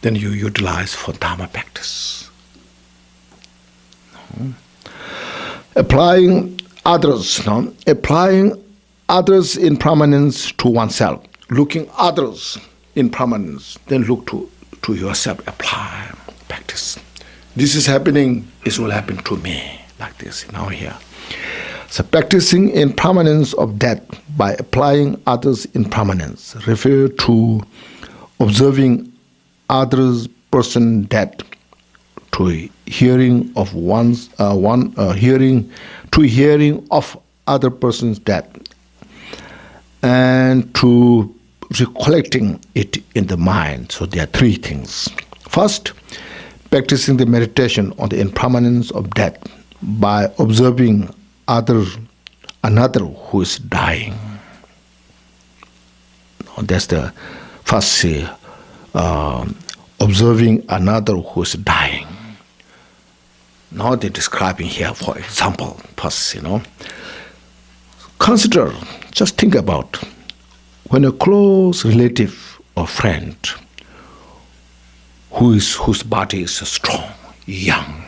Then you utilize for Dharma practice. Applying others impermanence to oneself, looking others impermanence, then look to yourself, apply, practice. This is happening, this will happen to me, like this, now here. So practicing impermanence of death by applying others impermanence refer to observing others person death, to hearing of hearing of other person's death, and to recollecting it in the mind. So there are three things. First, practicing the meditation on the impermanence of death by observing another who is dying. That's the first observing another who is dying. Now they're describing here, for example, first, consider, just think about when a close relative or friend whose body is strong, young,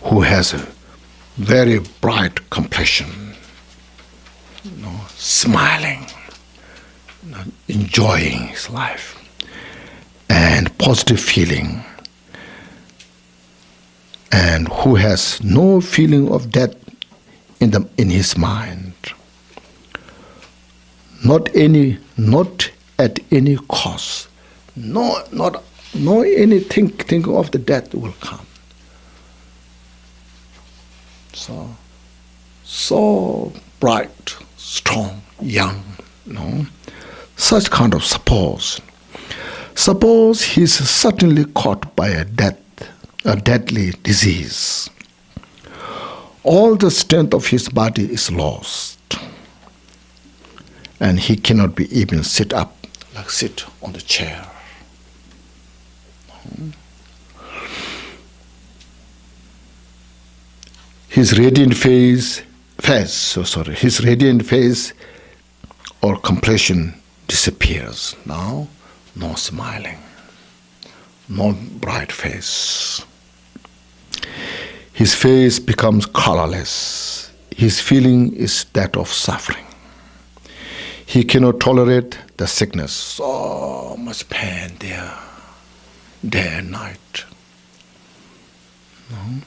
who has a very bright complexion, smiling, enjoying his life, and positive feeling, and who has no feeling of death in his mind, not at any cost, no anything thinking of the death will come. So bright, strong, young, such kind of suppose he's suddenly caught by a deadly disease. All the strength of his body is lost, and he cannot be even sit up, like sit on the chair. His radiant face or complexion disappears. Now, no smiling. no bright face. His face becomes colorless. His feeling is that of suffering. He cannot tolerate the sickness. So much pain there, day and night. No?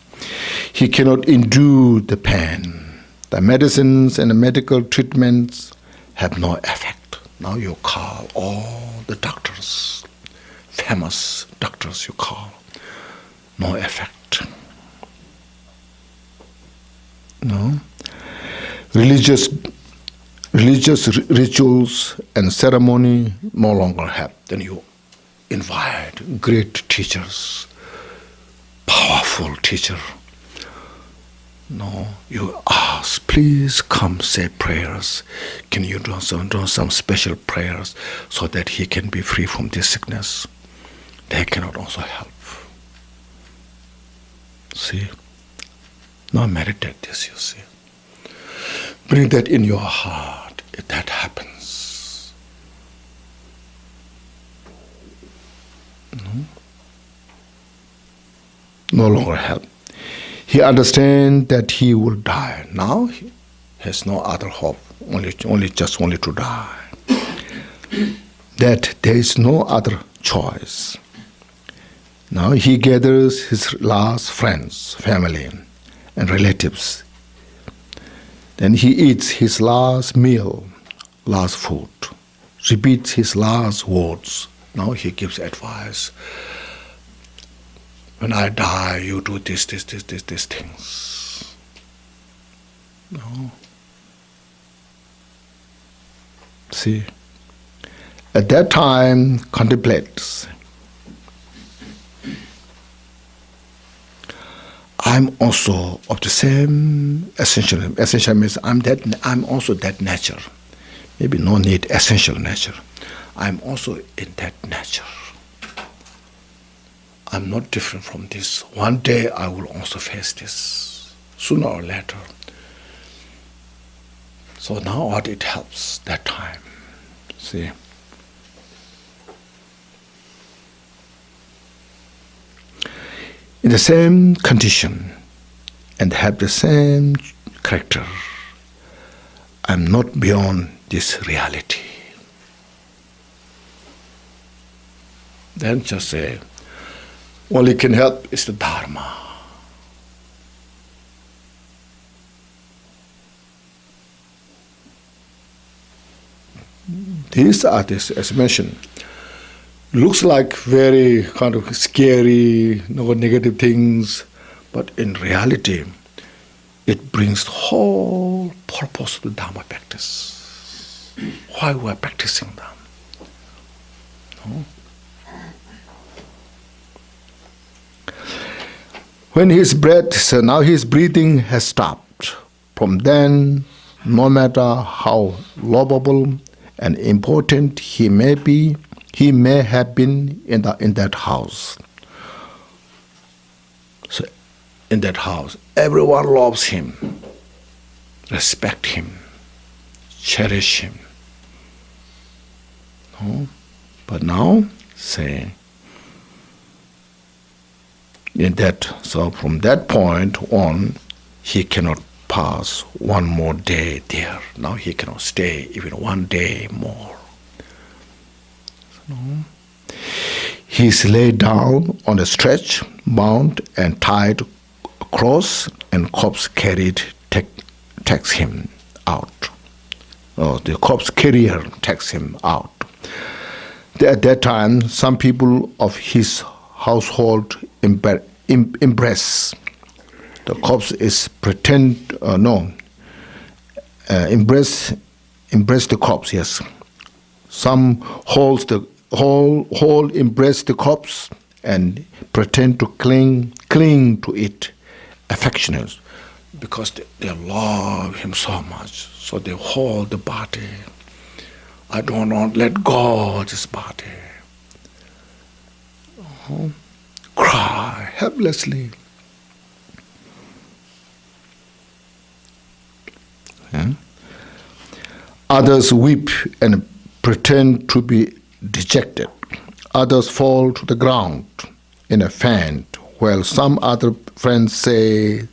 He cannot endure the pain. The medicines and the medical treatments have no effect. Now you call all the doctors, famous doctors you call, no effect. No? Religious rituals and ceremony no longer help. Then you invite great teachers, powerful teacher. No, you ask, please come say prayers. Can you do some special prayers so that he can be free from this sickness? They cannot also help. See? Now meditate this, you see. Bring that in your heart if that happens. No longer help. He understands that he will die. Now he has no other hope, only to die. That there is no other choice. Now he gathers his last friends, family, and relatives. Then he eats his last meal, last food, repeats his last words. Now he gives advice. When I die, you do these things. No. See, at that time, contemplates. I'm also of the same essential. Essential means I'm also that nature. Maybe no need essential nature. I'm also in that nature. I'm not different from this. One day I will also face this, sooner or later. So now what it helps that time. See. In the same condition and have the same character, I'm not beyond this reality. Then just say, all it can help is the Dharma. These are, as mentioned, looks like very kind of scary, negative things, but in reality, it brings the whole purpose of the Dharma practice. Why we are practicing them? No? When his breath, so now his breathing has stopped. From then, no matter how lovable and important he may be, he may have been in that house. So, in that house, everyone loves him, respect him, cherish him. No? But now, say, so from that point on, he cannot pass one more day there. Now he cannot stay even one day more. No. He's laid down on a stretch, bound and tied across, and corpse carried takes him out. The corpse carrier takes him out. At that time, some people of his household embrace. The corpse is embrace the corpse. Yes, some hold embrace the corpse and pretend to cling to it, affectionate, because they love him so much. So they hold the body. I don't want to let go of this body. Cry helplessly. Yeah. Others weep and pretend to be dejected. others fall to the ground in a faint, while some other friends say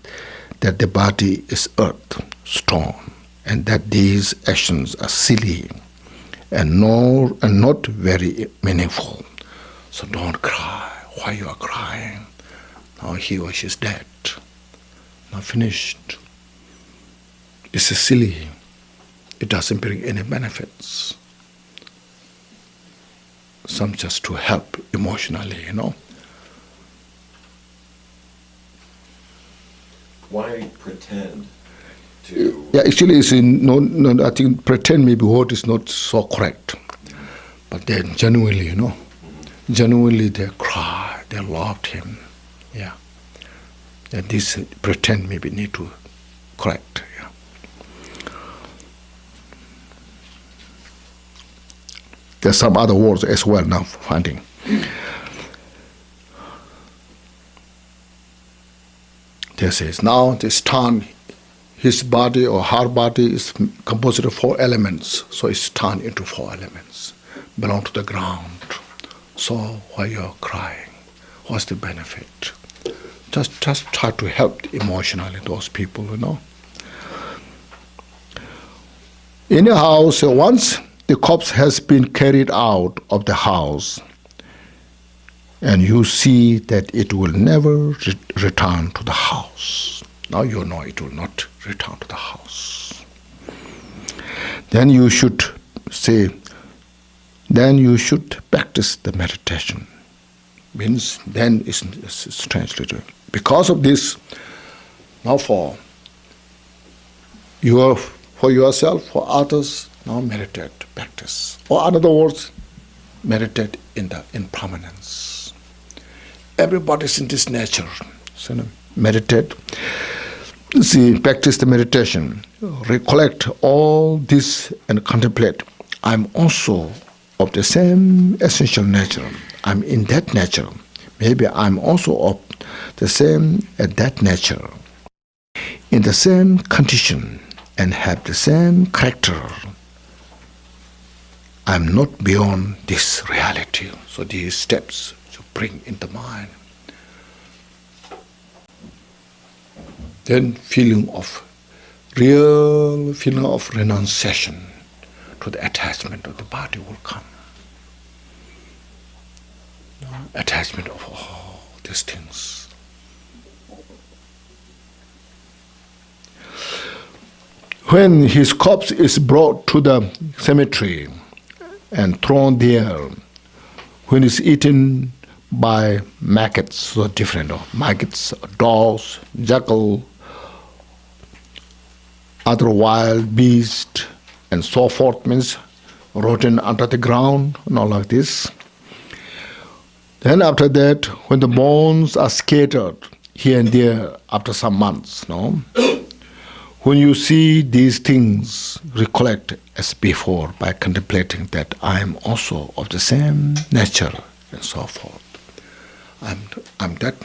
that the body is earth, stone, and that these actions are silly and not very meaningful. So don't cry. Why you are crying? Now he or she is dead. Now finished. It's silly. It doesn't bring any benefits. Some just to help emotionally, Why pretend to? Yeah, actually, it's I think pretend maybe word is not so correct. But then genuinely, genuinely they cry, they loved him. Yeah. And this pretend maybe need to correct. Yeah. There's some other words as well now finding. There says now this turn, his body or her body is composed of 4 elements, so it's turned into 4 elements, belong to the ground. So why you're crying? What's the benefit? Just try to help emotionally those people, In a house, once the corpse has been carried out of the house, and you see that it will never return to the house. Now you know it will not return to the house. Then you should practice the meditation. Means then it's translated. Because of this, now for yourself, for others, now meditate, practice. Or in other words, meditate in the impermanence. Everybody's in this nature. So meditate. Practice the meditation. Recollect all this and contemplate. I'm also of the same essential nature. I'm in that nature. Maybe I'm also of the same at that nature. In the same condition and have the same character. I'm not beyond this reality. So these steps to bring into mind. Then real feeling of renunciation to the attachment of the body will come. Attachment of all these things. When his corpse is brought to the cemetery and thrown there, when it's eaten by maggots, so different, maggots, dogs, jackal, other wild beast, and so forth, means rotten under the ground, and all like this. Then after that, when the bones are scattered here and there after some months, when you see these things, recollect as before by contemplating that I am also of the same nature and so forth. I'm that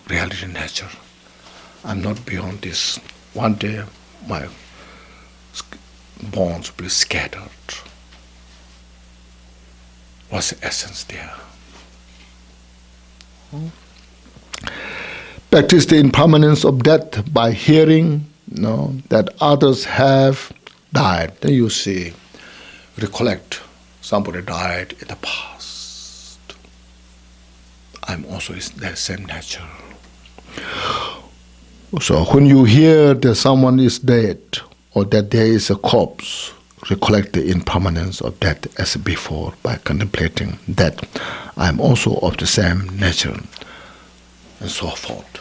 reality nature. I'm not beyond this. One day my bones will be scattered. What's the essence there? Practice the impermanence of death by hearing that others have died. Then you see, recollect, somebody died in the past. I'm also in the same nature. So when you hear that someone is dead or that there is a corpse, recollect the impermanence of death as before by contemplating that I'm also of the same nature and so forth.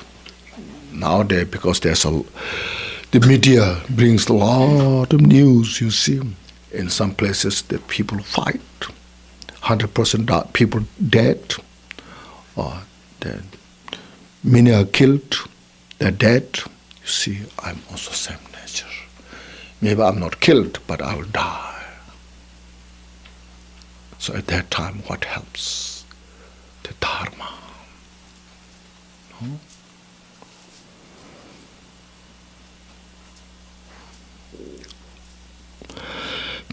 Nowadays, because the media brings a lot of news, you see. In some places that people fight, 100% people dead, or many are killed, they're dead. You see, I'm also same nature. Maybe I'm not killed, but I will die. So at that time, what helps? The Dharma. No?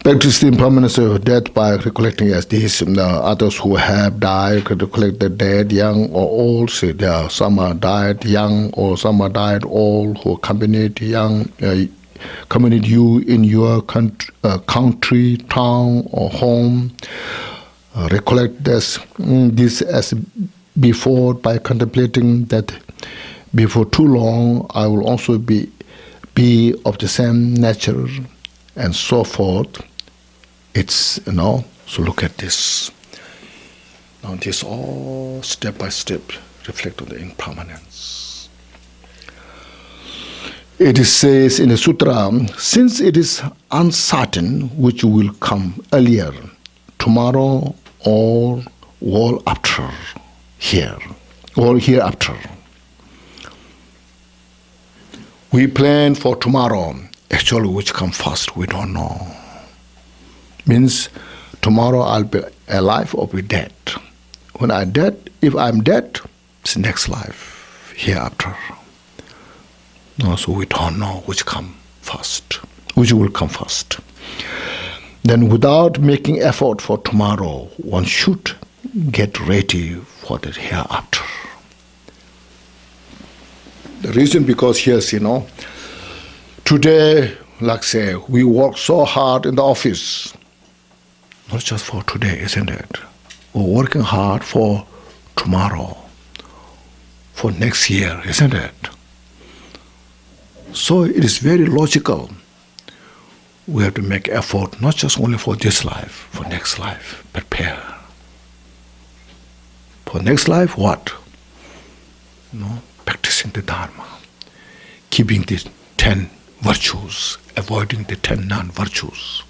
Practice the impermanence of death by recollecting as these others who have died, recollect the dead, young or old. See, there are some are died young or some are died old who accompanied accompanied you in your country, town or home. Recollect this as before by contemplating that before too long I will also be of the same nature, and so forth. It's, so look at this. Now this all step by step reflect on the impermanence. It says in the sutra, since it is uncertain which will come earlier, tomorrow or all after here, or hereafter. We plan for tomorrow. Actually, which come first, we don't know. Means tomorrow I'll be alive or be dead. When I'm dead, if I'm dead, it's next life, hereafter. No, so we don't know which come first, which will come first. Then without making effort for tomorrow, one should get ready for the hereafter. The reason because here's, today, like say, we work so hard in the office. Not just for today, isn't it? We're working hard for tomorrow, for next year, isn't it? So it is very logical. We have to make effort, not just only for this life, for next life, prepare. For next life, what? Practicing the Dharma, keeping the 10 virtues, avoiding the 10 non-virtues.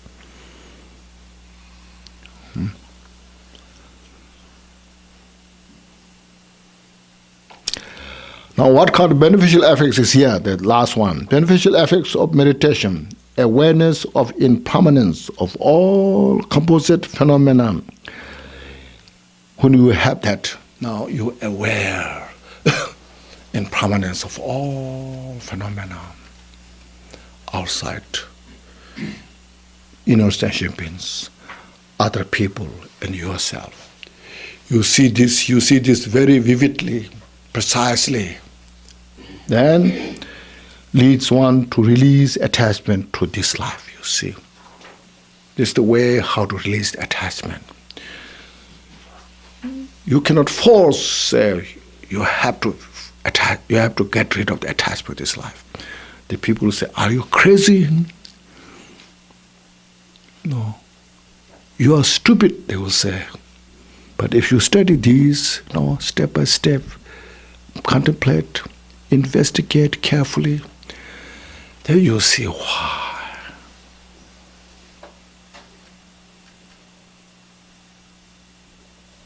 Now, what kind of beneficial effects is here? The last one. Beneficial effects of meditation. Awareness of impermanence of all composite phenomena. When you have that, now you're aware impermanence of all phenomena outside, inner sentient beings, other people, and yourself. You see this very vividly, precisely. Then leads one to release attachment to this life, you see. This is the way how to release attachment. You cannot force, you have to get rid of the attachment to this life. The people say, are you crazy? No. You are stupid, they will say. But if you study these, step by step, contemplate, investigate carefully, then you'll see why.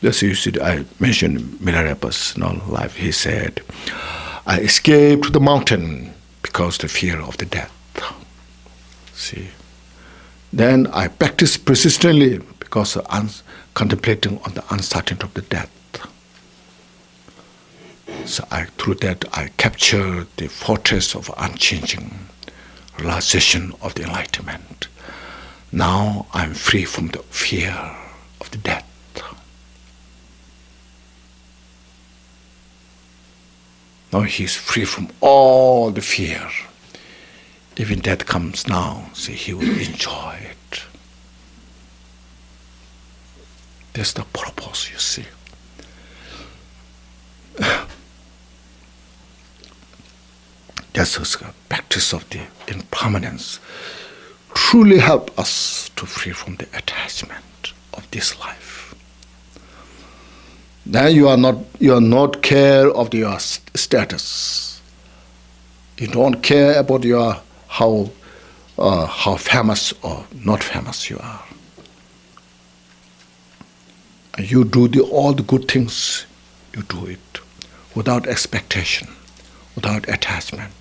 Just you see, I mentioned Milarepa's life. He said, I escaped the mountain because of the fear of the death. See. Then I practiced persistently because of contemplating on the uncertainty of the death. So through that I captured the fortress of unchanging realization of the enlightenment. Now I'm free from the fear of the death. Now he's free from all the fear. Even death comes now, so he will enjoy it. That's the purpose, you see. That's the practice of the impermanence. Truly help us to free from the attachment of this life. Then you are not care of your status. You don't care about your how famous or not famous you are. And you do all the good things. You do it without expectation, without attachment.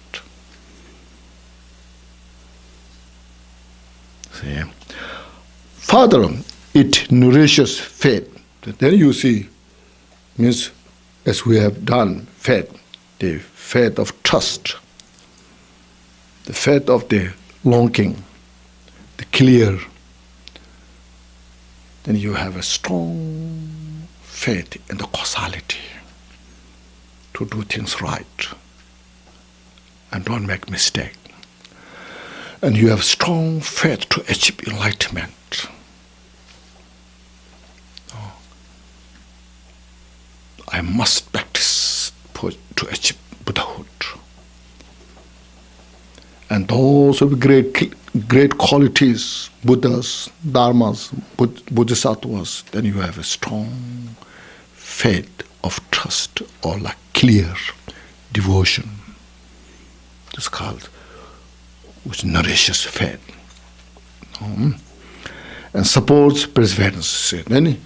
See? Further, it nourishes faith. Then you see, means as we have done faith, the faith of trust, the faith of the longing, the clear then you have a strong faith in the causality to do things right and don't make mistake. And you have strong faith to achieve enlightenment. I must practice to achieve Buddhahood. And those are great qualities, Buddhas, Dharmas, Bodhisattvas, then you have a strong faith of trust or like clear devotion. It's called, which nourishes faith. And supports perseverance. Then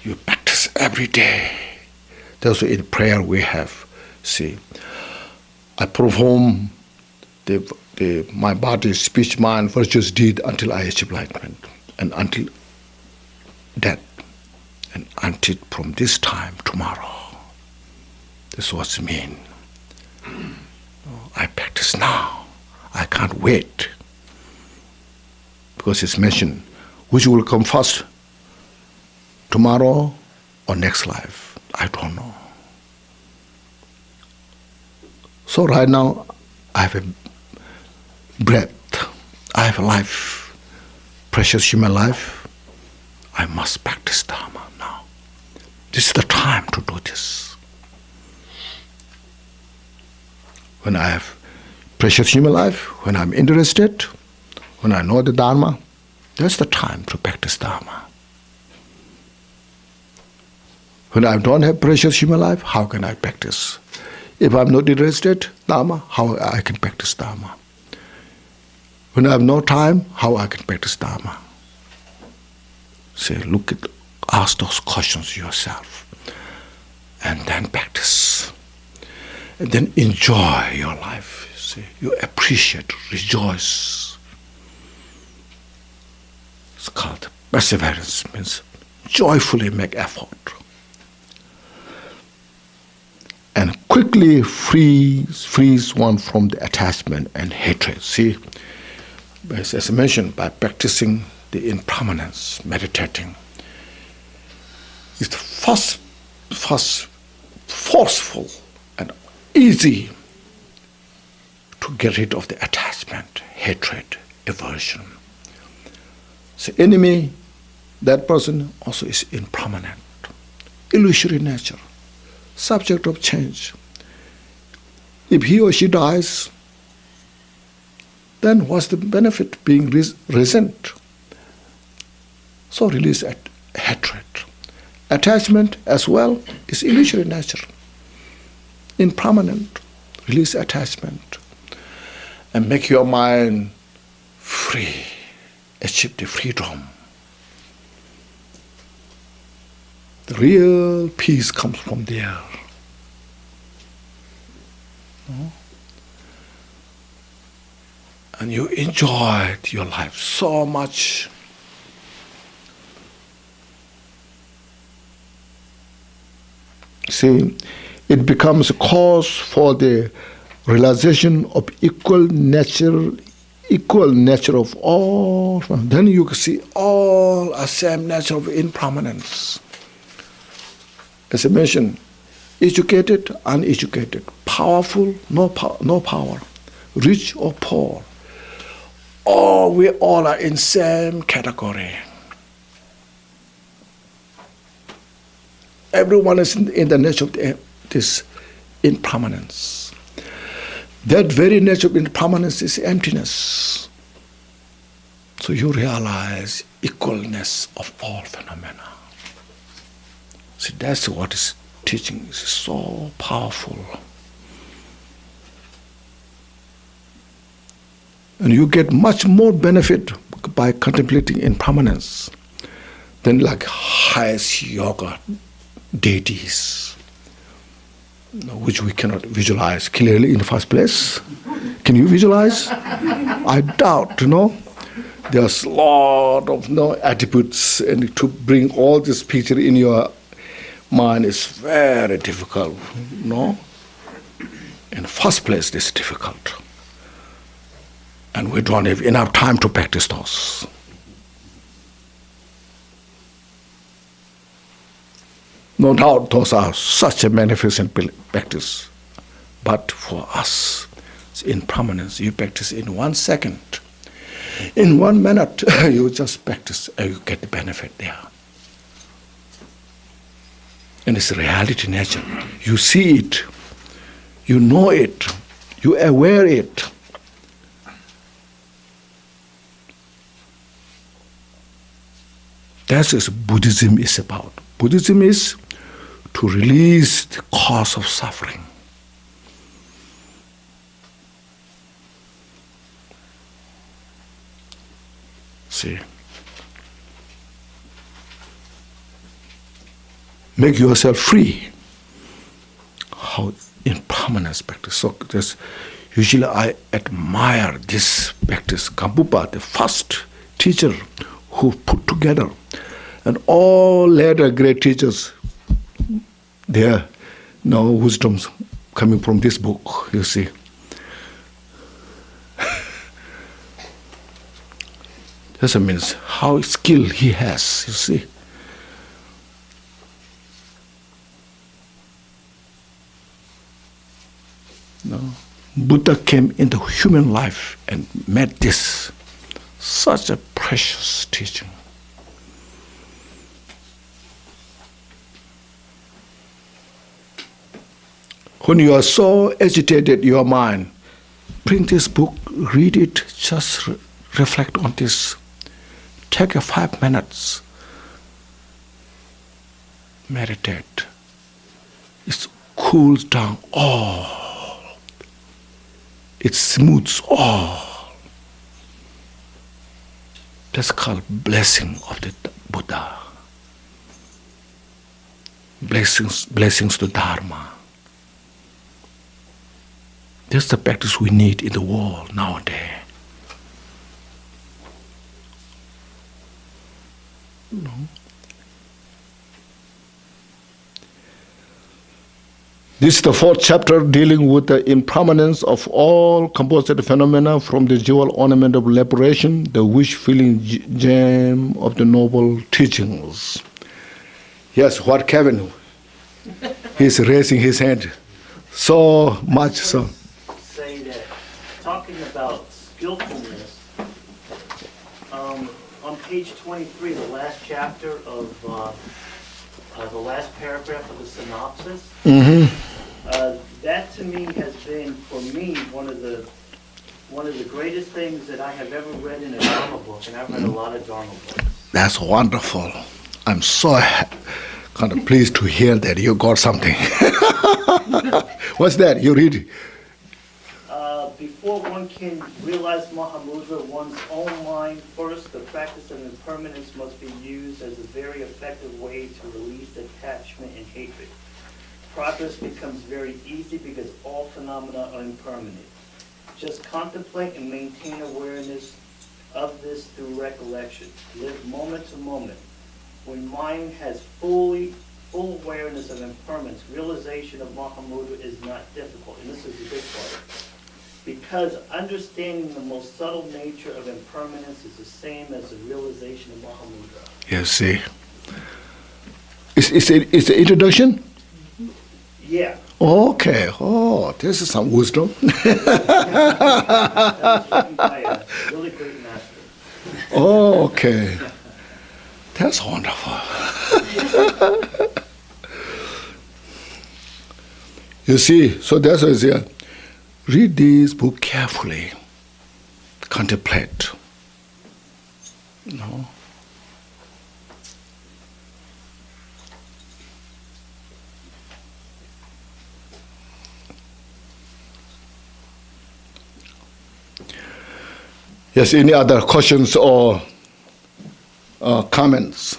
you practice every day. That's in prayer we have. See, I perform my body, speech, mind, virtuous deed until I achieve enlightenment, and until death, and until from this time tomorrow. This is what it means. I practice now. I can't wait. Because it's mentioned, which will come first, tomorrow or next life? I don't know. So right now, I have a breath, I have a life, precious human life. I must practice Dharma now. This is the time to do this. When I have precious human life, when I'm interested, when I know the Dharma, that's the time to practice Dharma. When I don't have precious human life, how can I practice? If I'm not interested, Dharma, how I can practice Dharma? When I have no time, how I can practice Dharma? Say, ask those questions yourself, and then practice. And then enjoy your life. See, you appreciate, rejoice. It's called perseverance, means joyfully make effort. And quickly frees one from the attachment and hatred. See, as I mentioned, by practicing the impermanence, meditating, it's the first forceful and easy to get rid of the attachment, hatred, aversion. So enemy, that person also is impermanent, illusory nature, subject of change. If he or she dies, then what's the benefit being resent? So release hatred. Attachment as well is illusory nature, impermanent. Release attachment and make your mind free, achieve the freedom. The real peace comes from there. And you enjoyed your life so much. See, it becomes a cause for the realization of equal nature of all. Then you can see all are same nature of impermanence. As I mentioned, educated, uneducated, powerful, no power, rich or poor. We all are in same category. Everyone is in the nature of this impermanence. That very nature of impermanence is emptiness. So you realize equalness of all phenomena. See, that's what is teaching is so powerful. And you get much more benefit by contemplating impermanence than like highest yoga deities, which we cannot visualize clearly in the first place. Can you visualize? I doubt, There's a lot of attributes, and to bring all this picture in your mind is very difficult, In the first place, it's difficult. And we don't have enough time to practice those. No doubt those are such a magnificent practice. But for us, it's impermanence. You practice in 1 second. In 1 minute, you just practice and you get the benefit there. And it's reality nature. You see it, you know it, you aware it. That's what Buddhism is about. Buddhism is to release the cause of suffering. See? Make yourself free. How impermanence practice. So usually I admire this practice. Gampopa, the first teacher who put together, and all later great teachers, their wisdoms coming from this book, you see. That means how skill he has, you see. No. Buddha came into human life and met this. Such a precious teaching. When you are so agitated, your mind, bring this book, read it, just reflect on this. Take 5 minutes. Meditate. It cools down all. It smooths all. That's called blessing of the Buddha. Blessings to Dharma. That's the practice we need in the world nowadays. No. This is the 4th chapter dealing with the impermanence of all composite phenomena from the JOL ornament of liberation, the wish-filling gem of the noble teachings. Yes, what Kevin? He's raising his hand. So much so. Say that, talking about skillfulness, on page 23, the last chapter of the last paragraph of the synopsis, that to me has been, for me, one of the greatest things that I have ever read in a Dharma book, and I've read a lot of Dharma books. That's wonderful. I'm so kind of pleased to hear that you got something. What's that? You read? Before one can realize Mahamudra, one's own mind first, the practice of impermanence must be used as a very effective way to release attachment and hatred. Progress becomes very easy because all phenomena are impermanent. Just contemplate and maintain awareness of this through recollection. Live moment to moment. When mind has full awareness of impermanence, realization of Mahamudra is not difficult. And this is the big part. Because understanding the most subtle nature of impermanence is the same as the realization of Mahamudra. You see. It's the introduction? Yeah. Okay. Oh, this is some wisdom. That was written by a really great master. Oh, okay. That's wonderful. You see, so that's what it's here. Read this book carefully. Contemplate. No. Yes, any other questions or comments?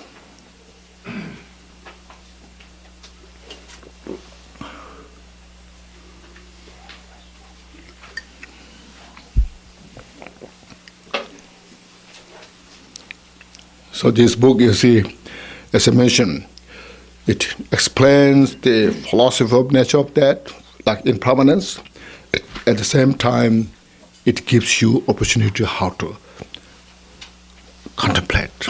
So this book, you see, as I mentioned, it explains the philosophy of nature of that, like impermanence. At the same time, it gives you opportunity how to contemplate,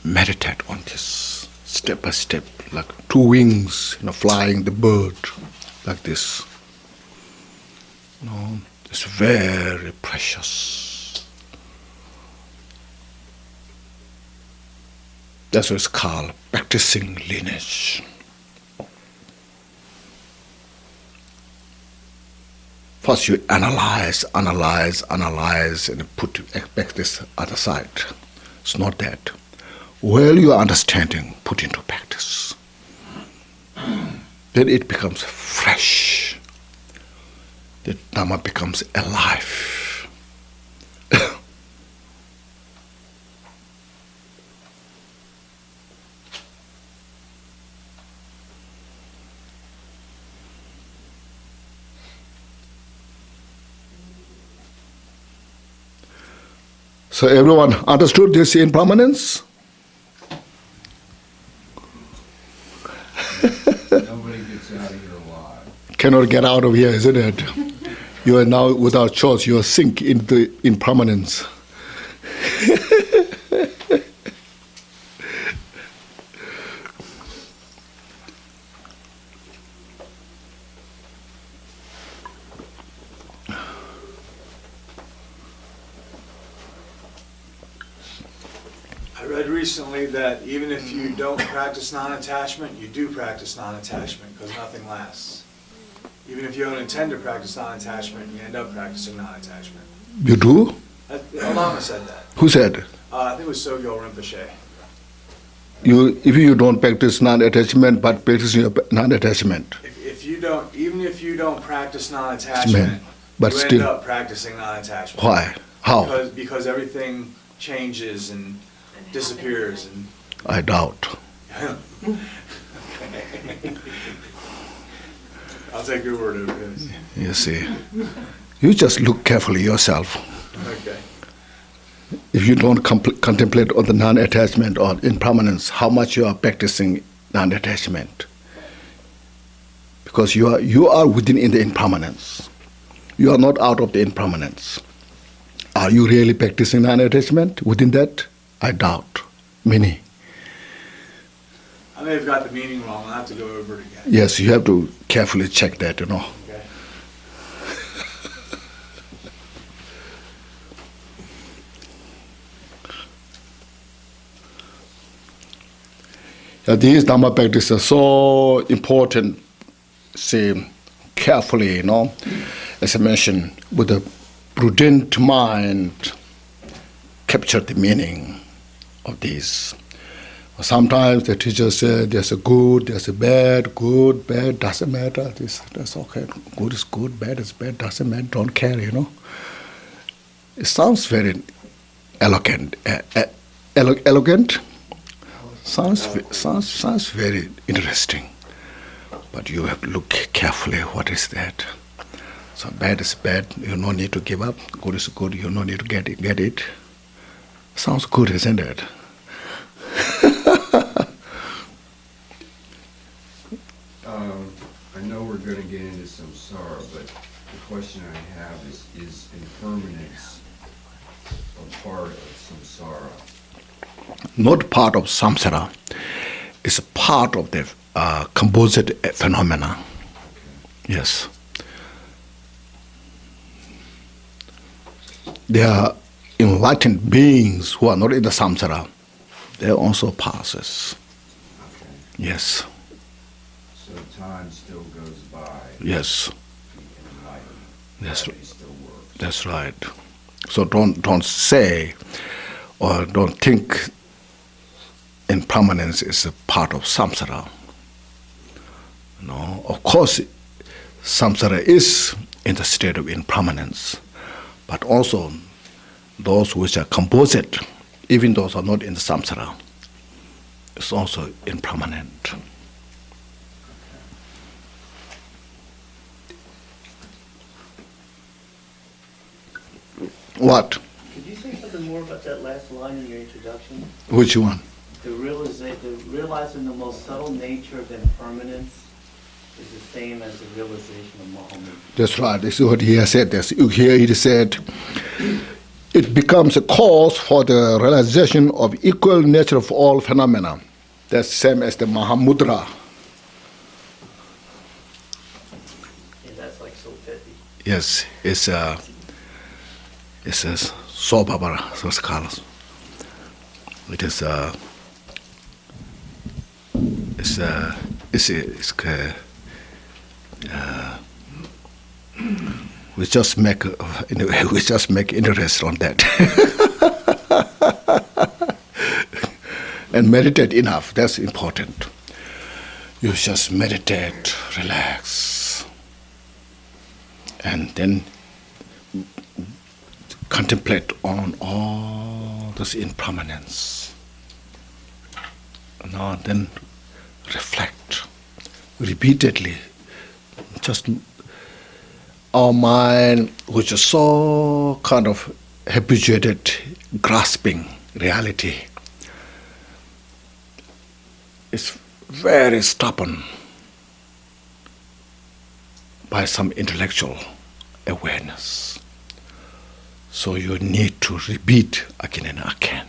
meditate on this. step by step, like two wings, flying the bird, like this. It's very precious. That's what it's called, practicing lineage. First you analyze, and put back this other side. It's not that. Well, your understanding put into practice. Then it becomes fresh. The Dhamma becomes alive. So everyone understood this impermanence? Nobody gets out of here alive. Cannot get out of here, isn't it? You are now, without choice, you are sink into impermanence. I read recently that even if you don't practice non-attachment, you do practice non-attachment because nothing lasts. Even if you don't intend to practice non-attachment, you end up practicing non-attachment. You do? Lama said that. Who said? I think it was JOL Rinpoché. If you don't practice non-attachment, but practice your non-attachment. If you don't, even if you don't practice non-attachment, but you still, end up practicing non-attachment. why? How? Because everything changes and disappears and. I doubt. I'll take your word over this. You see, you just look carefully yourself. Okay. If you don't contemplate on the non-attachment or impermanence, how much you are practicing non-attachment. Because you are within in the impermanence. You are not out of the impermanence. Are you really practicing non-attachment within that? I doubt. Many. I may have got the meaning wrong. I'll have to go over it again. Yes, you have to carefully check that, Okay. These Dhamma practices are so important. Say carefully, as I mentioned, with a prudent mind, capture the meaning of these. Sometimes the teacher said there's a good, there's a bad, good, bad, doesn't matter. That's okay. Good is good, bad is bad, doesn't matter, don't care, It sounds very eloquent. Eloquent? Sounds very interesting. But you have to look carefully, what is that? So bad is bad, you no need to give up. Good is good, you no need to get it. Sounds good, isn't it? I know we're going to get into samsara, but the question I have is impermanence a part of samsara? Not part of samsara. It's a part of the composite phenomena. Okay. Yes. There are enlightened beings who are not in the samsara. They also passes. Okay. Yes. So time still goes by. Yes. That's right. Still works. That's right. So don't say or don't think impermanence is a part of samsara. No, of course, samsara is in the state of impermanence, but also those which are composite, even those are not in the samsara, is also impermanent. What? Could you say something more about that last line in your introduction? Which one? The realizing the most subtle nature of impermanence is the same as the realization of Muhammad. That's right. This is what he has said. Here it said, it becomes a cause for the realization of equal nature of all phenomena. That's same as the Mahamudra. Yeah, that's like so 50. Yes, it's a Sobabara, so it's called. It is we just make interest on that and meditate enough. That's important. You just meditate, relax, and then contemplate on all this impermanence. Now then reflect repeatedly. Just our mind, which is so kind of habituated, grasping reality, is very stubborn by some intellectual awareness. So you need to repeat again and again,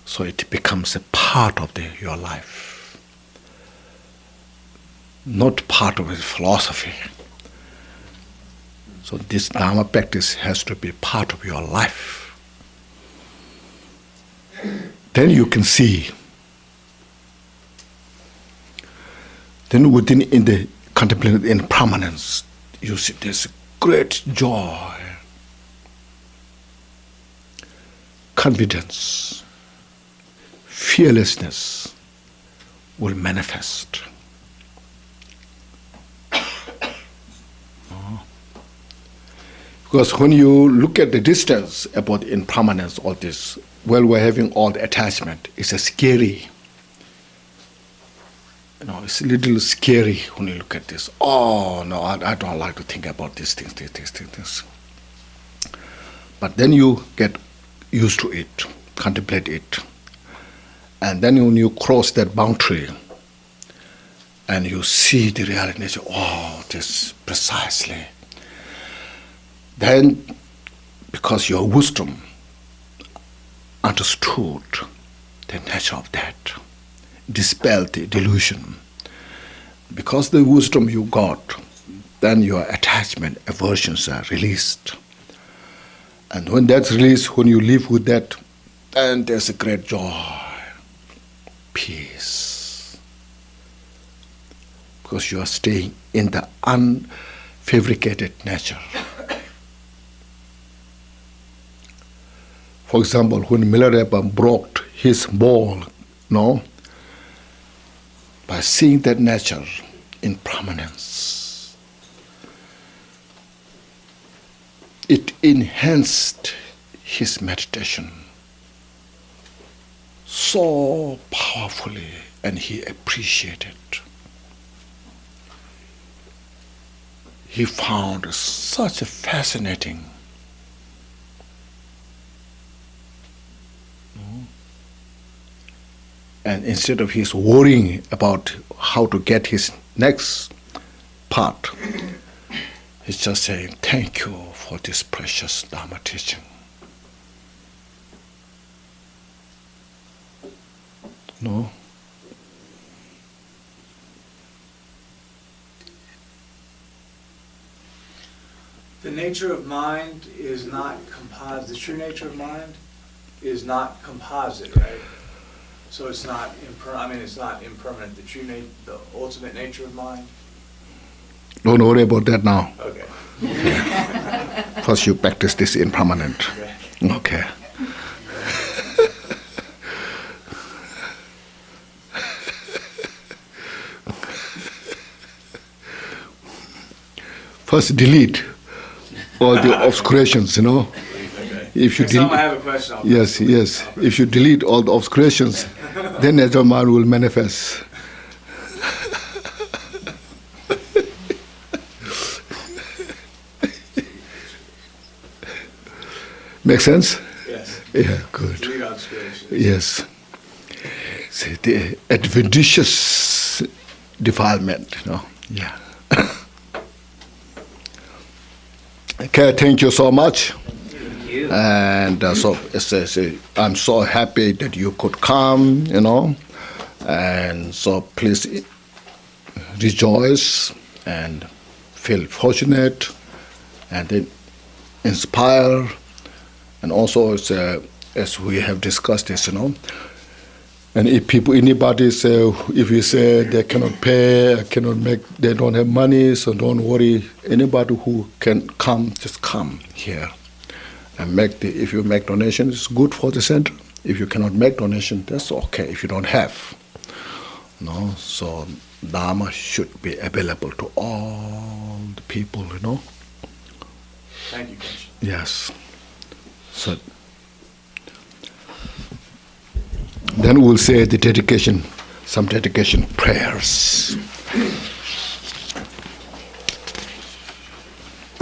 so it becomes a part of your life, not part of a philosophy. So this Dharma practice has to be part of your life. Then you can see. Then in the contemplated impermanence, you see there's great joy, confidence, fearlessness will manifest. Because when you look at the distance about impermanence, all this, well, we're having all the attachment, it's a scary. It's a little scary when you look at this. Oh, no, I don't like to think about these things. But then you get used to it, contemplate it. And then when you cross that boundary and you see the reality, oh, this precisely. Then, because your wisdom understood the nature of that, dispelled the delusion. Because the wisdom you got, then your attachment, aversions are released. And when that's released, when you live with that, then there's a great joy, peace. Because you are staying in the unfabricated nature. For example, when Milarepa broke his bowl, by seeing that nature in permanence, it enhanced his meditation so powerfully, and he appreciated. He found such a fascinating. And instead of his worrying about how to get his next part, he's just saying, thank you for this precious Dharma teaching. No? The nature of mind is not composite. The true nature of mind is not composite, right? So it's not it's not impermanent. The ultimate nature of mind. Don't worry about that now. Okay. First you practice this impermanent. Okay. First delete all the obscurations, If you Next time I have a question, I'll yes. If you delete all the obscurations, then natural mind will manifest. Make sense? Yes. Yeah, good. Delete obscurations. Yes. See, the adventitious defilement, Yeah. Okay, thank you so much. And I'm so happy that you could come, And so please rejoice and feel fortunate and then inspire. And also, it's, as we have discussed this, and if anybody say, if you say they cannot pay, cannot make, they don't have money, so don't worry. Anybody who can come, just come here and if you make donations, it's good for the center. If you cannot make donation, that's okay. If you don't have, so Dharma should be available to all the people, Thank you, Khenchen. Yes. So then we'll say the dedication, some dedication prayers.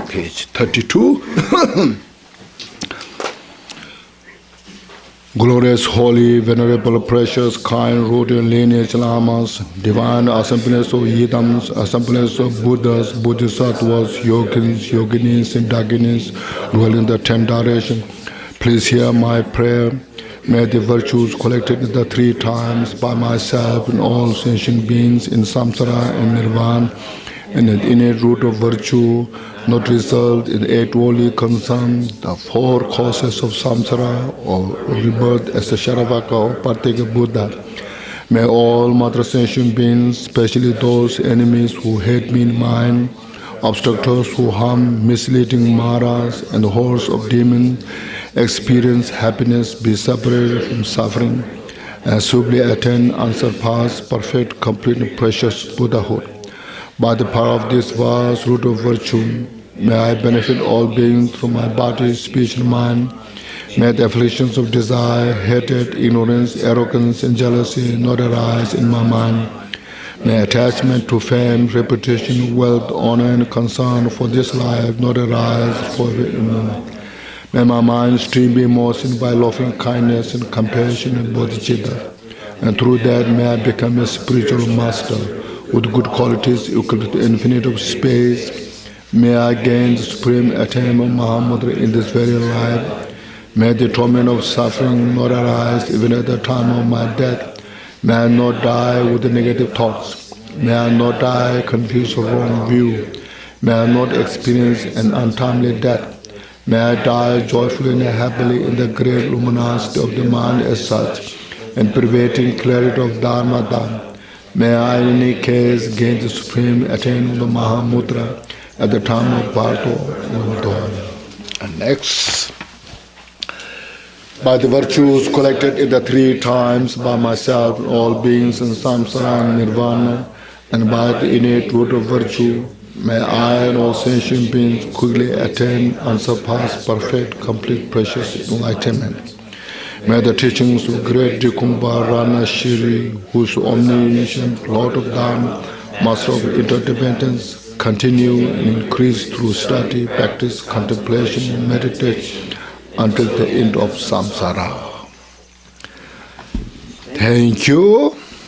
Page 32. Glorious, holy, venerable, precious, kind, rooted lineage lamas, divine assemblies of yidams, assemblies of Buddhas, Bodhisattvas, yogins, yoginis, and daginis, dwell in the 10 direction. Please hear my prayer. May the virtues collected in the 3 times by myself and all sentient beings in samsara and nirvana, and an innate root of virtue, not result in 8 worldly concerns, the 4 causes of samsara or rebirth as a Sharavaka or Parteka Buddha. May all mother sentient beings, especially those enemies who hate me in mind, obstructors who harm, misleading maras, and the hordes of demons, experience happiness, be separated from suffering, and sublly attain unsurpassed, perfect, complete, and precious Buddhahood. By the power of this vast root of virtue, may I benefit all beings through my body, speech, and mind. May the afflictions of desire, hatred, ignorance, arrogance, and jealousy not arise in my mind. May attachment to fame, reputation, wealth, honor, and concern for this life not arise for me. May my mind stream be moistened by loving kindness and compassion and bodhicitta. And through that may I become a spiritual master with good qualities equal to the infinite of space. May I gain the supreme attainment of Mahamudra in this very life. May the torment of suffering not arise even at the time of my death. May I not die with the negative thoughts. May I not die confused or wrong view. May I not experience an untimely death. May I die joyfully and happily in the great luminosity of the mind as such, and pervading clarity of Dharma Dham. May I in any case gain the supreme attainment of Mahamudra at the time of Bharto and Dawn. And next, by the virtues collected in the 3 times by myself and all beings in samsara and nirvana, and by the innate root of virtue, may I and all sentient beings quickly attain unsurpassed, perfect, complete, precious enlightenment. May the teachings of great Drikung Kagyu Shiri, who is omniscient Lord of Dharma, Master of interdependence, continue and increase through study, practice, contemplation, and meditation until the end of samsara. Thank you.